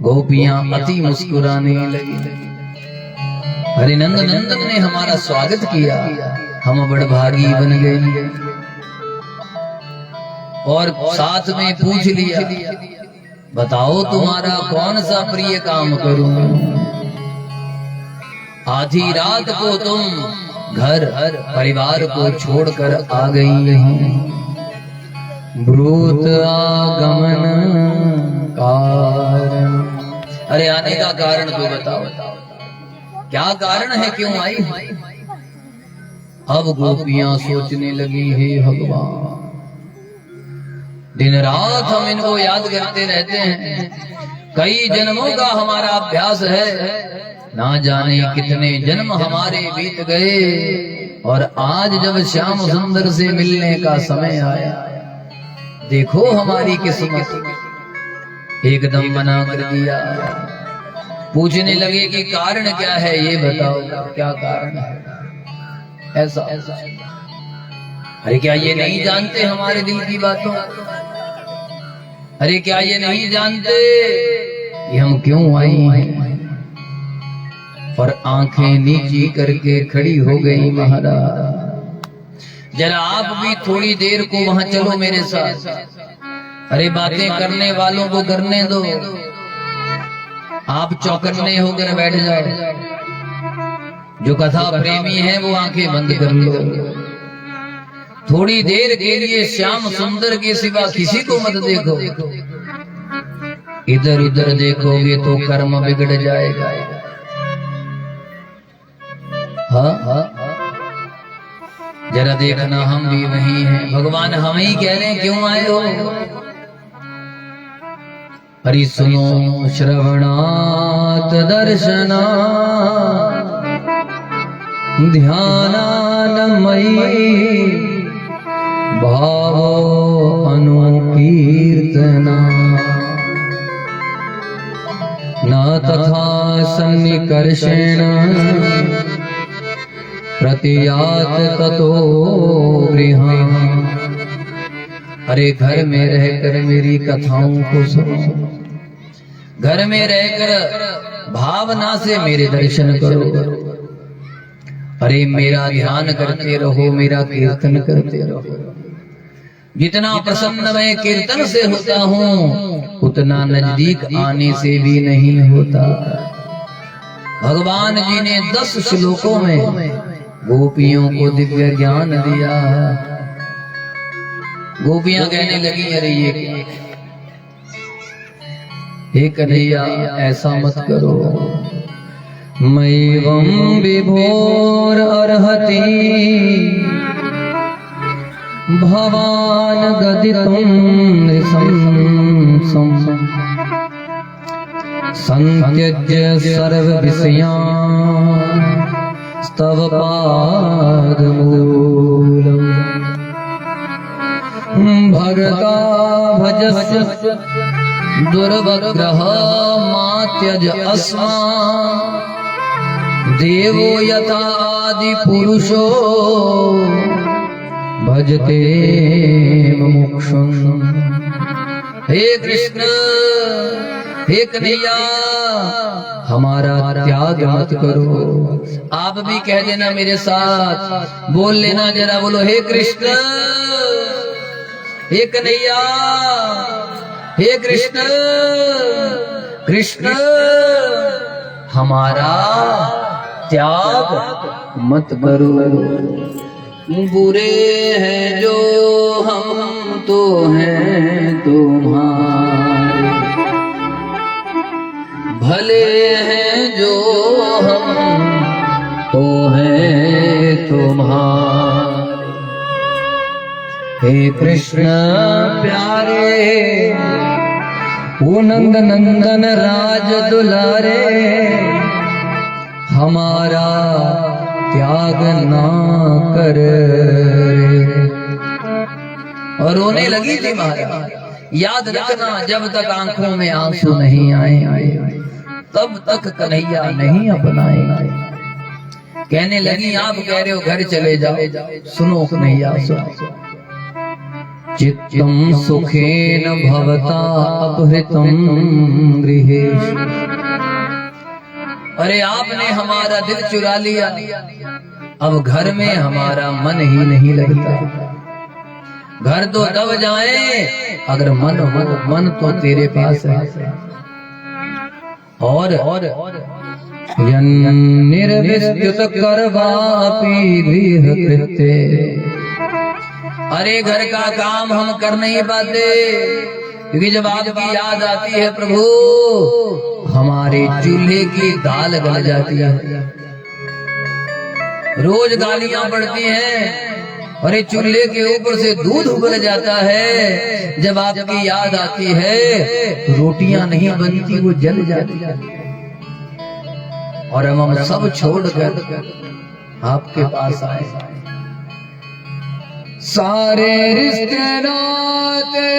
गोपियां अति मुस्कुराने लगी। हरिनंद नंदन ने हमारा स्वागत किया, हम बड़भागी बन गए। और साथ में पूछ लिया, बताओ तुम्हारा कौन सा प्रिय काम करूं? आधी रात को तुम घर परिवार को छोड़कर आ गई हो, ब्रूत आगमन कारण। अरे आने का कारण तो बताओ, क्या कारण है, क्यों आई? अब गोपियां सोचने लगी, हे भगवान, दिन रात हम इनको याद करते रहते हैं, कई जन्मों का हमारा अभ्यास है, ना जाने कितने जन्म हमारे बीत गए, और आज जब श्याम सुंदर से मिलने का समय आया, देखो हमारी किस्मत एकदम बना कर दिया। पूछने लगे कि कारण क्या है, ये बताओ क्या कारण है ऐसा? अरे क्या ये नहीं जानते हमारे दिल की बातों? अरे क्या ये नहीं जानते कि हम क्यों आई हैं? और आंखें नीची करके खड़ी हो गई। महाराज, जरा आप भी थोड़ी देर को वहां चलो मेरे साथ। अरे बातें करने वालों को करने दो, आप चौकन्ने होकर बैठ जाओ। जो कथा प्रेमी है वो आंखें बंद कर लो। थोड़ी देर के लिए श्याम सुंदर के सिवा किसी को मत देखो। इधर उधर देखोगे तो कर्म बिगड़ जाएगा। हाँ, जरा देखना हम भी वही हैं। भगवान हम ही कह रहे हैं, क्यों आए हो? हरि सुनो श्रवणात दर्शना ध्यानान मयि भावो अनुकीर्तना न तथा सन्निकर्षेण प्रतियात ततो गृहम्। अरे घर में रहकर मेरी कथाओं को सुनो, घर में रहकर भावना से मेरे दर्शन करो। अरे मेरा ध्यान करते रहो, मेरा कीर्तन करते रहो। जितना प्रसन्न मैं कीर्तन से होता हूँ उतना नजदीक आने से भी नहीं होता। भगवान जी ने 10 श्लोकों में गोपियों को दिव्य ज्ञान दिया। गोपियां कहने लगी, अरे ये क्या, हे कन्हैया ऐसा मत करो। मैवं विभोर अर्हति भवान गदितुं नृशंसं संत्यज्य सर्व विषयान् स्तव पादमूलम्। भगता भजस्य दुर्वग्रह मात्यज अस्मान् देवो यथा आदि पुरुषो भजते मुमुक्षुम्। हे कृष्ण, हे कन्हैया, हमारा त्याग मत करो। आप भी कह देना मेरे साथ, बोल लेना जरा, बोलो हे कृष्ण, हे कन्हैया, हे कृष्ण, कृष्ण हमारा त्याग मत करो। बुरे हैं जो हम तो हैं तुम्हारे, भले हैं जो हम तो हैं तुम्हारे। हे कृष्ण प्यारे, ओ नंद नंदन राज दुलारे, हमारा त्याग ना कर। और रोने लगी थी महाराज। याद रखना, जब तक आंखों में आंसू नहीं आए तब तक कन्हैया नहीं अपनाएंगे। कहने लगी, आप कह रहे हो घर चले जाओ, सुनो कन्हैया सुनो। चित्तम सुखेन भवता अपहृतम गृहेषु। अरे आपने हमारा दिल चुरा लिया, अब घर में हमारा मन ही नहीं लगता। घर तो तब जाए अगर मन तो तेरे पास है। और निर्विद्युत करवापि गृह कृत्ये। अरे घर का काम हम कर नहीं पाते, क्योंकि जब आपकी याद आती है प्रभु, हमारे चूल्हे की दाल गल जाती है। रोज गालियां पड़ती हैं, अरे चूल्हे के ऊपर से दूध उबल जाता है। जब आपकी याद आती है रोटियां नहीं बनती, वो जल जाती है। और हम सब छोड़कर आपके पास आए। सारे रिश्ते नाते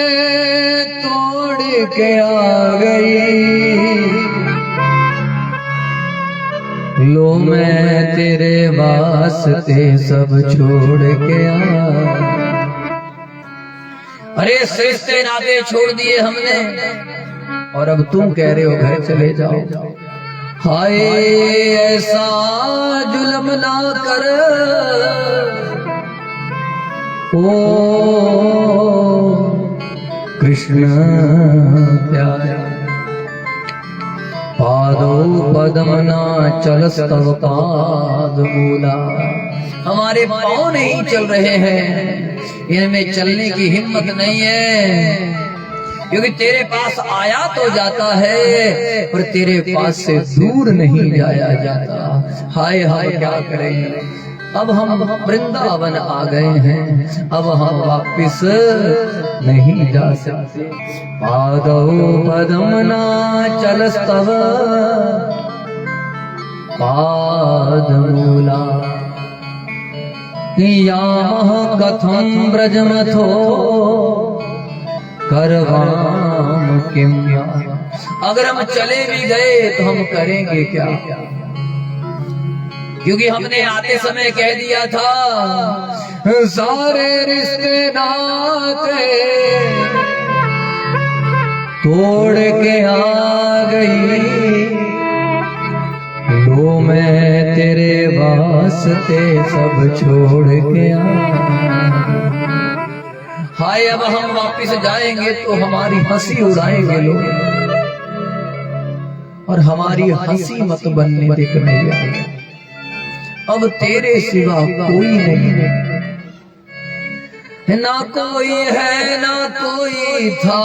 तोड़ के आ गई, लो मैं तेरे वास्ते सब छोड़ के आ। अरे रिश्ते नाते छोड़ दिए हमने, और अब तुम कह रहे हो घर चले जाओ। हाय ऐसा जुल्म ना कर, ओ कृष्ण प्यारे। पादो पदम ना चलस्तव पादमूला। हमारे पाँव नहीं चल रहे हैं, इनमें चलने की हिम्मत नहीं है, क्योंकि तेरे पास आया तो जाता है पर तेरे पास से दूर नहीं जाया जाता। हाय हाय क्या करें, अब हम वृंदावन आ गए हैं, अब हम वापिस नहीं जा सकते। पादौ पदम ना चलस्तव पादमूला। यामः कथं ब्रजमथो करवाम किम। अगर हम चले भी गए तो हम करेंगे क्या, क्योंकि हमने आते समय कह दिया था सारे रिश्ते नाते तोड़ के आ गई, लो मैं तेरे वास्ते सब छोड़ के आ। हाय अब हम वापिस जाएंगे तो हमारी हंसी उड़ाएंगे लोग, और हमारी हंसी मत बनने देख नहीं आएगा। अब तेरे सिवा कोई नहीं है, ना कोई है ना कोई था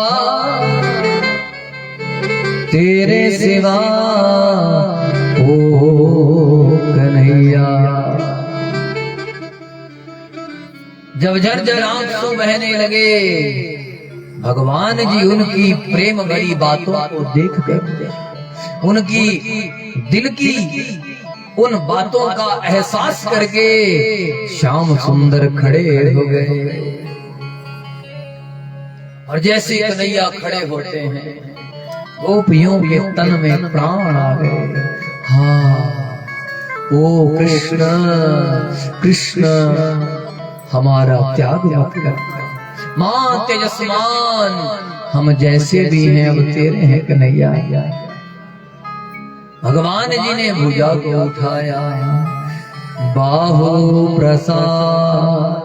तेरे सिवा ओ कन्हैया। जब झरझर आंसू बहने लगे, भगवान जी उनकी प्रेम भरी बातों को देख कर, उनकी दिल की उन बातों का एहसास करके श्याम सुंदर खड़े हो गए। और जैसे कन्हैया खड़े होते हैं, गोपियों के तन में प्राण आ गए। हाँ ओ कृष्ण कृष्ण हमारा त्याग मत कर, मां तेजस्मान हम जैसे भी हैं अब तेरे हैं कन्हैया। भगवान जी ने भुजा को उठाया, बाहु प्रसाद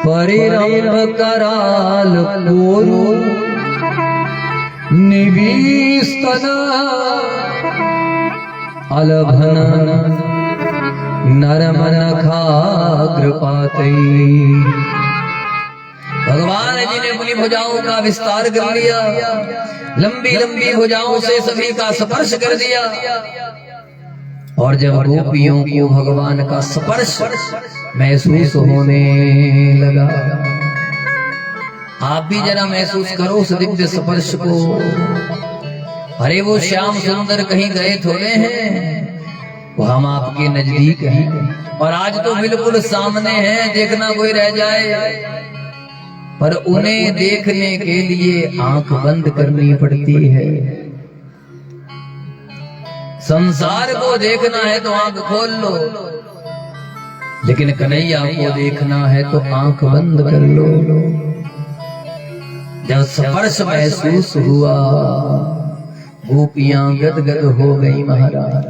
परिरंभ कराल कोरु, निवीस्तन अलभन नरमन खाग्र पातई। भगवान जी ने अपनी भुजाओं का विस्तार कर लिया, लंबी लंबी भुजाओं से सभी का स्पर्श कर दिया। और जब गोपियों को भगवान का स्पर्श महसूस होने लगा, आप भी जरा महसूस करो उस दिव्य स्पर्श को। अरे वो श्याम सुंदर कहीं गए थोड़े हैं, वो हम आपके नजदीक हैं, और आज तो बिल्कुल सामने हैं, देखना कोई रह जाए। पर उन्हें देखने के लिए आंख बंद करनी पड़ती है। संसार को देखना है तो आंख खोल लो, लेकिन कन्हैया को देखना है तो आंख बंद कर लो। जब स्पर्श महसूस हुआ, गोपियां गदगद हो गई महाराज।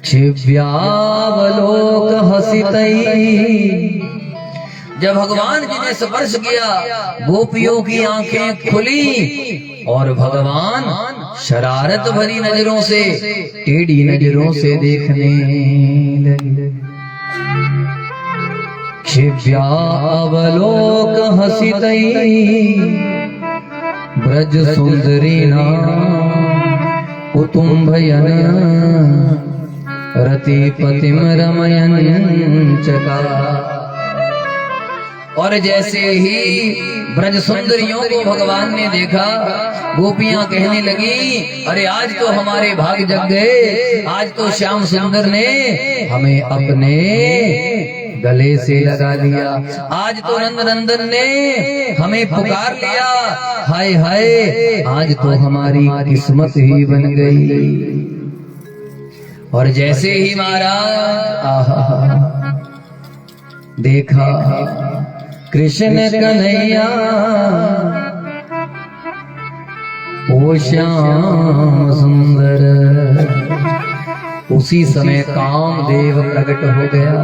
क्षिव्यावलोक हसितई, जब भगवान जी ने स्पर्श किया, गोपियों की आंखें खुली और भगवान शरारत भरी नजरों से, टेढ़ी नजरों से देखने लगे। क्षिव्यावलोक हसितई ब्रज सुंदरीणा कुतुम्भयन रतिपतिम रमयन चकार। और जैसे ही ब्रज सुंदरियों को भगवान ने देखा, गोपियां कहने लगी, अरे आज तो हमारे भाग जग गए, आज तो श्याम सुंदर ने हमें अपने गले से लगा लिया, आज तो नंद नंदन ने हमें पुकार लिया, हाय हाय आज तो हमारी किस्मत ही बन गई। और जैसे ही महाराज आहा देखा कृष्ण कन्हैया ओ श्याम सुंदर, उसी समय कामदेव प्रकट हो गया।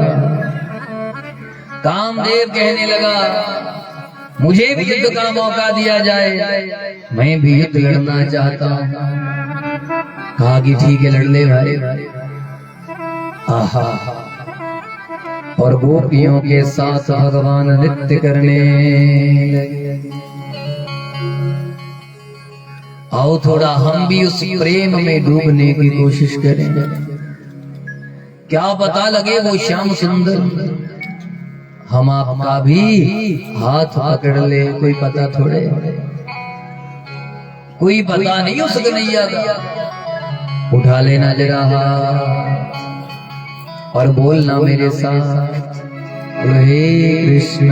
कामदेव कहने लगा, मुझे भी युद्ध का मौका दिया जाए, मैं भी युद्ध लड़ना चाहता हूँ। कहा कि ठीक है, लड़ ले भाई। आहा, और गोपियों के साथ भगवान नृत्य करने लगे। आओ थोड़ा हम भी उस प्रेम में डूबने की कोशिश करें, क्या पता लगे वो श्याम सुंदर हम आपका भी हाथ पकड़ ले, कोई पता थोड़े, कोई पता नहीं उस कन्हैया का। उठा लेना जरा हाथ और बोलना मेरे साथ, हे कृष्ण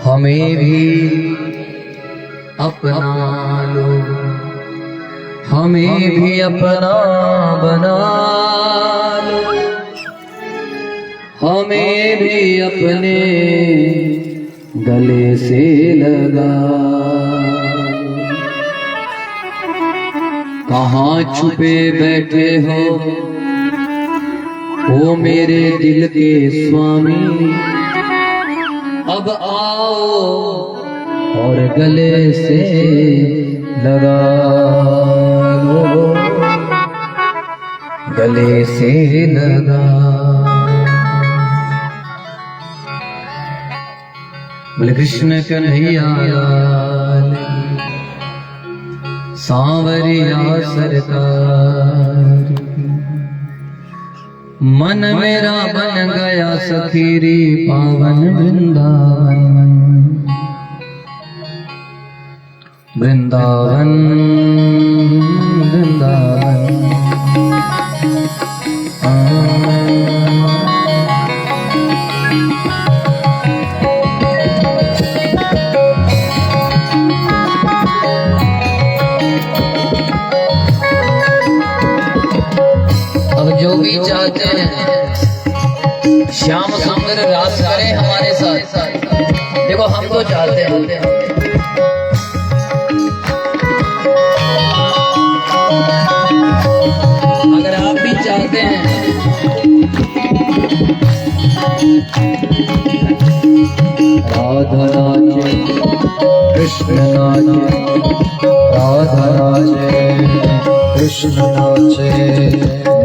हमें भी अपना लो, हमें भी अपना बना लो, हमें भी अपने गले से लगा। कहाँ छुपे बैठे हो ओ मेरे दिल के स्वामी, अब आओ और गले से लगा लो, गले से लगा। बोले कृष्ण कन्हैया लाल सांवरिया सरकार। मन मेरा बन गया सखीरी पावन वृंदावन, वृंदावन वृंदावन। अब जो भी चाहते हैं श्याम सुंदर रास करे हमारे साथ, देखो हम तो चाहते हैं। अगर आप भी चाहते हैं राधा नाचे कृष्ण नाचे, राधा नाचे कृष्ण नाचे,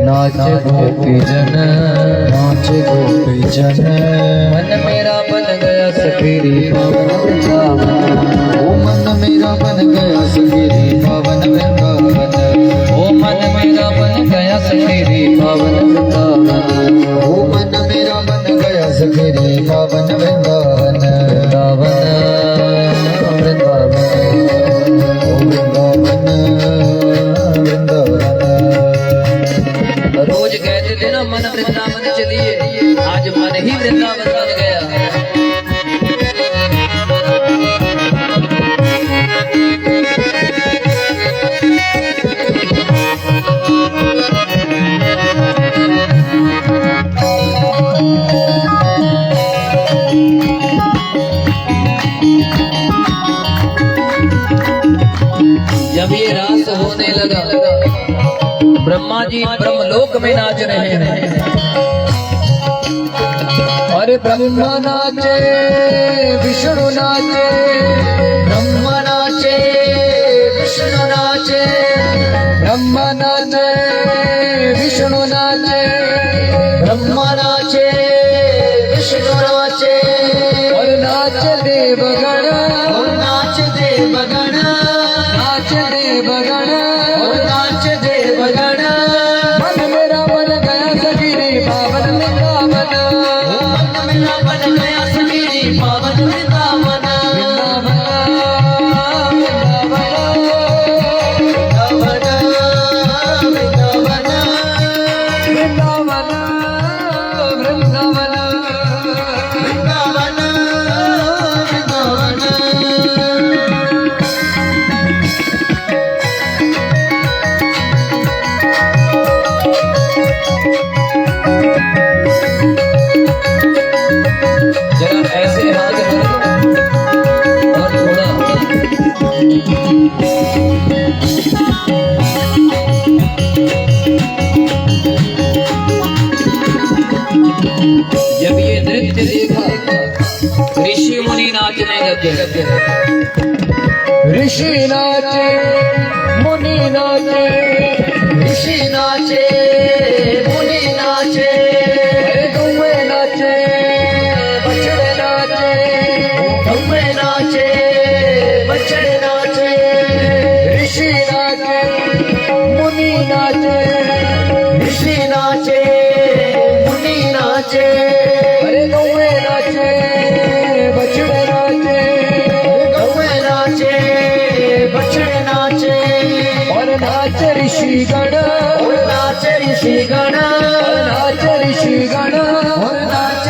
नाचे गोपी जन, नाचे गोपी जन। मन मेरा बन गया सखीरी पावन वृंदावन, ओ मन मेरा बन गया सखीरी पावन वृंदावन, ओ मन मेरा बन गया सखीरी पावन वृंदावन, ओ मन मेरा बन गया सखीरी पावन वृंदावन, वृंदावन वृंदावन, ओ वृंदावन वृंदावन। रोज कहते थे ना मन वृंदावन चलिए, आज मन ही वृंदावन बन गया। जब ये रास होने लगा, ब्रह्मा जी ब्रह्मलोक में नाच रहे हैं। अरे ब्रह्मा नाचे विष्णु नाचे, ब्रह्मा नाचे विष्णु नाचे, ब्रह्मा नाचे विष्णु नाचे, ब्रह्मा नाचे विष्णु नाचे, और नाच देवगण, और नाच देवगण, नाच देवगण, और नाच देवगण। मन मेरा बन गया सखीरी पावन वृंदावन, मन मेरा बन गया सखीरी पावन वृंदावन, जब ये नृत्य देखा ऋषि मुनि नाचने लगे। ऋषि नाचे मुनि नाचे, ऋषि नाचे मुनि नाचे, कौवे नाचे बछड़े नाचे, कौवे नाचे बछड़े नाचे, ऋषि नाचे मुनि नाचे, ऋषि नाचे मुनि नाचे, अरे कौवे नाचे बछड़े नाचे, कौवे नाचे बछड़े नाचे, और नाच ऋषि गण, और नाच ऋषि गण, नाच ऋषि गण, और नाच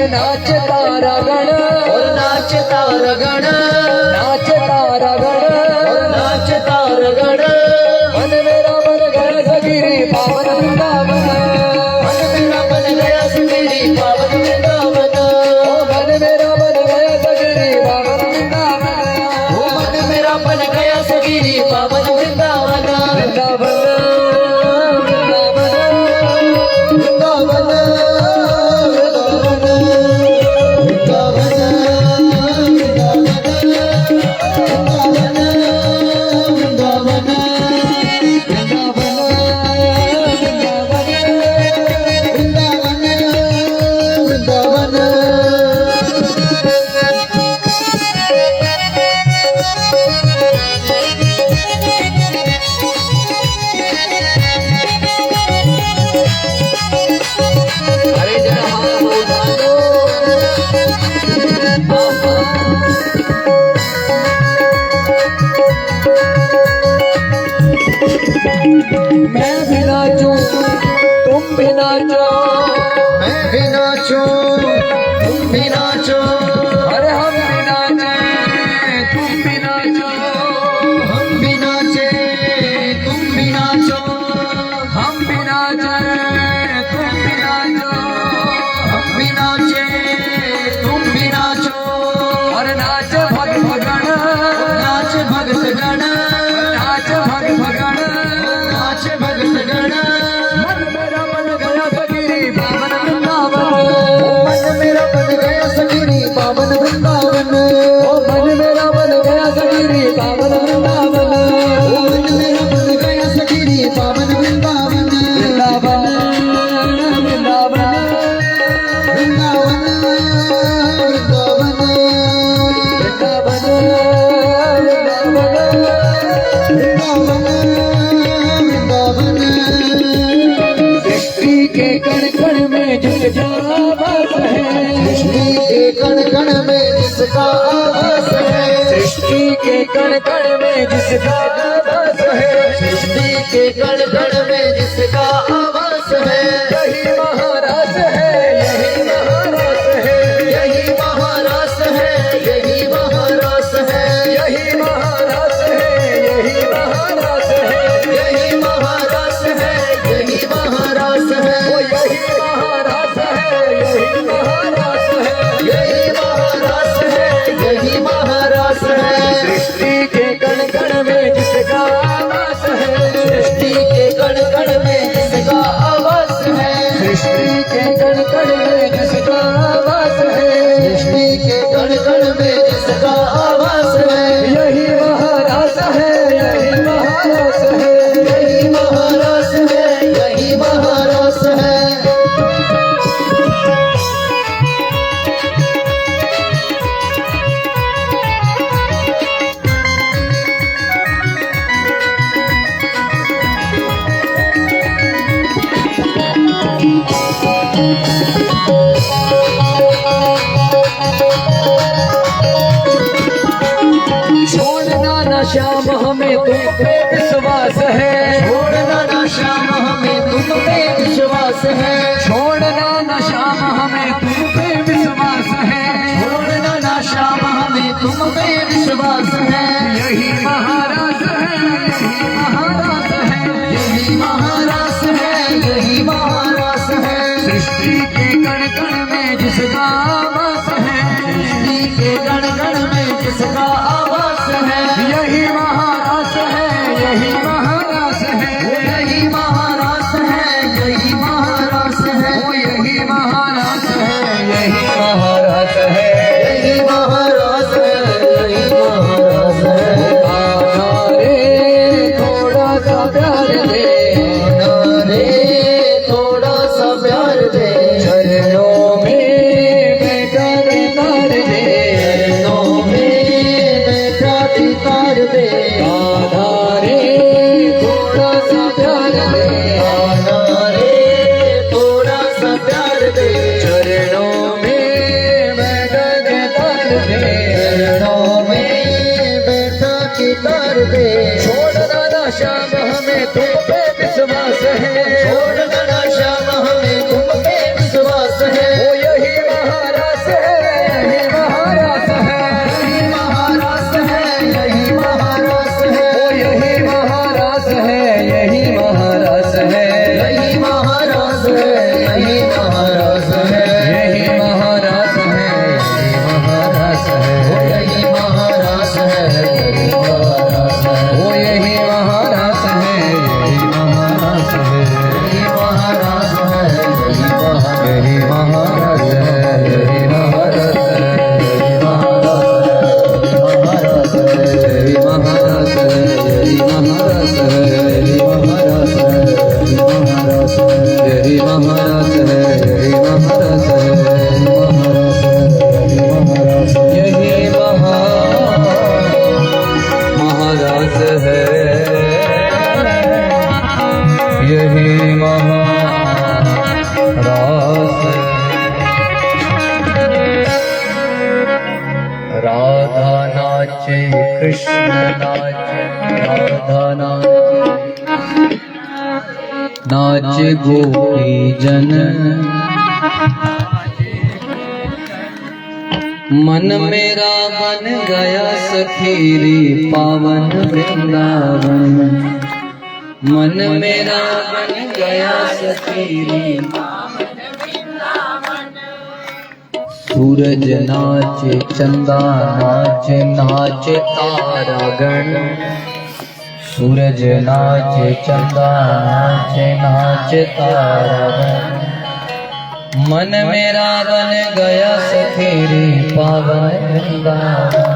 नाच तारा गण और नाच तारा गण नाच तारा गण नाच तारा गण मन मेरा मन गया सगिरी पावन वृंदावन मन मेरा बन गया सगिरी पावन वृंदावन मन मेरा मन गया सगिरी पावन वृंदावन मन मेरा बन गया सगिरी पावन वृंदावन वृंदावन मैं भी नाचूं तुम भी नाचो मैं भी नाचूं तुम भी नाचो अरे हम भी नाचे तुम भी नाचो हम भी नाचे तुम भी नाचो हम भी नाचे तुम भी नाचो हम भी नाचे तुम भी नाचो और नाच भक्त गण नाच भक्त गण नाच भक्त गण नाच भक्त गण मन मेरा मन गया सगिरी पावन वृंदावन मन मेरा बन गया सगिरी पावन वृंदावन मन मेरा मन गया सगिरी पावन वृंदावन मन मेरा बन गया सगिरी पावन वृंदावन वृंदावन वृंदावन वृंदावन वृंदावन सृष्टि के कण कण में जिसका वास है सृष्टि के कण कण में जिसका आवास है सृष्टि के कण कण में जिसका वास है सृष्टि के कण कण में जिसका आवास है यही महाराज है यही महाराज है यही महारास है यही महारास है यही महाराज है यही महाराज है यही महारास है यही महारास है वो यही महाराज है यही महाराज है यही महारास है यही महारास है सृष्टि के कण कण में जिसका वास है सृष्टि के कण कण में जिसका आवास है सृष्टि के कण कण में जिसका वास है सृष्टि के कण कण में जिसका आवास है यही महाराज है यही महाराज है यही महारास है यही महारास है छोड़ना न श्याम हमें तुम पे विश्वास है छोड़ना ना श्याम हमें तुम पे विश्वास है छोड़ना न श्याम हमें तुम पे विश्वास है छोड़ना ना श्याम हमें तुम पे विश्वास है यही महाराज है यही महाराज है यही महारास है यही महारास है सृष्टि के कण कण में जिसका वास है सृष्टि के गण गण में जिसका आवास है यही महाराज है यही सा प्यार दे, रे थोड़ा सा प्यार दे, चरणों में बैठा दीदार दे, चरणों में बैठा दीदार दे, राधा रे थोड़ा सा प्यार दे, राधा रे थोड़ा सा प्यार दे, चरणों में बैठा दीदार दे, चरणों में बैठा दीदार दे, छोड़ना ना श्याम हमें तुम पे विश्वास है, छोड़ना ना श्याम हमें तुम पे विश्वास है, वो यही महारास है, यही महारास है, यही महारास है, यही महारास है, वो यही महारास है, यही महारास है, यही महारास है, यही महारास है, यही महारास है, यही महारास है, वो यही महारास है, यही महारास है, वो यही महारास है, यही महारास है, यही महारास है, यही महारास है, यही महारास है, यही महारास है, यही महारास है, यही महारास है, यही महारास है, यही महारास है, यही महारास है, यही महारास है, यही महारास है। राधा नाचे कृष्ण नाचे, राधा नाचे, नाचे गोपी जन, मन मेरा बन गया सखीरी पावन वृंदावन, मन मेरा बन गया सखीरी सूरज नाचे चंदा नाचे, नाचे तारागण, सूरज नाचे चंदा नाचे, नाचे तारागण, मन मेरा बन गया सखीरी पावन वृंदावन,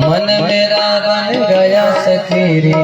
मन मेरा बन गया सखीरी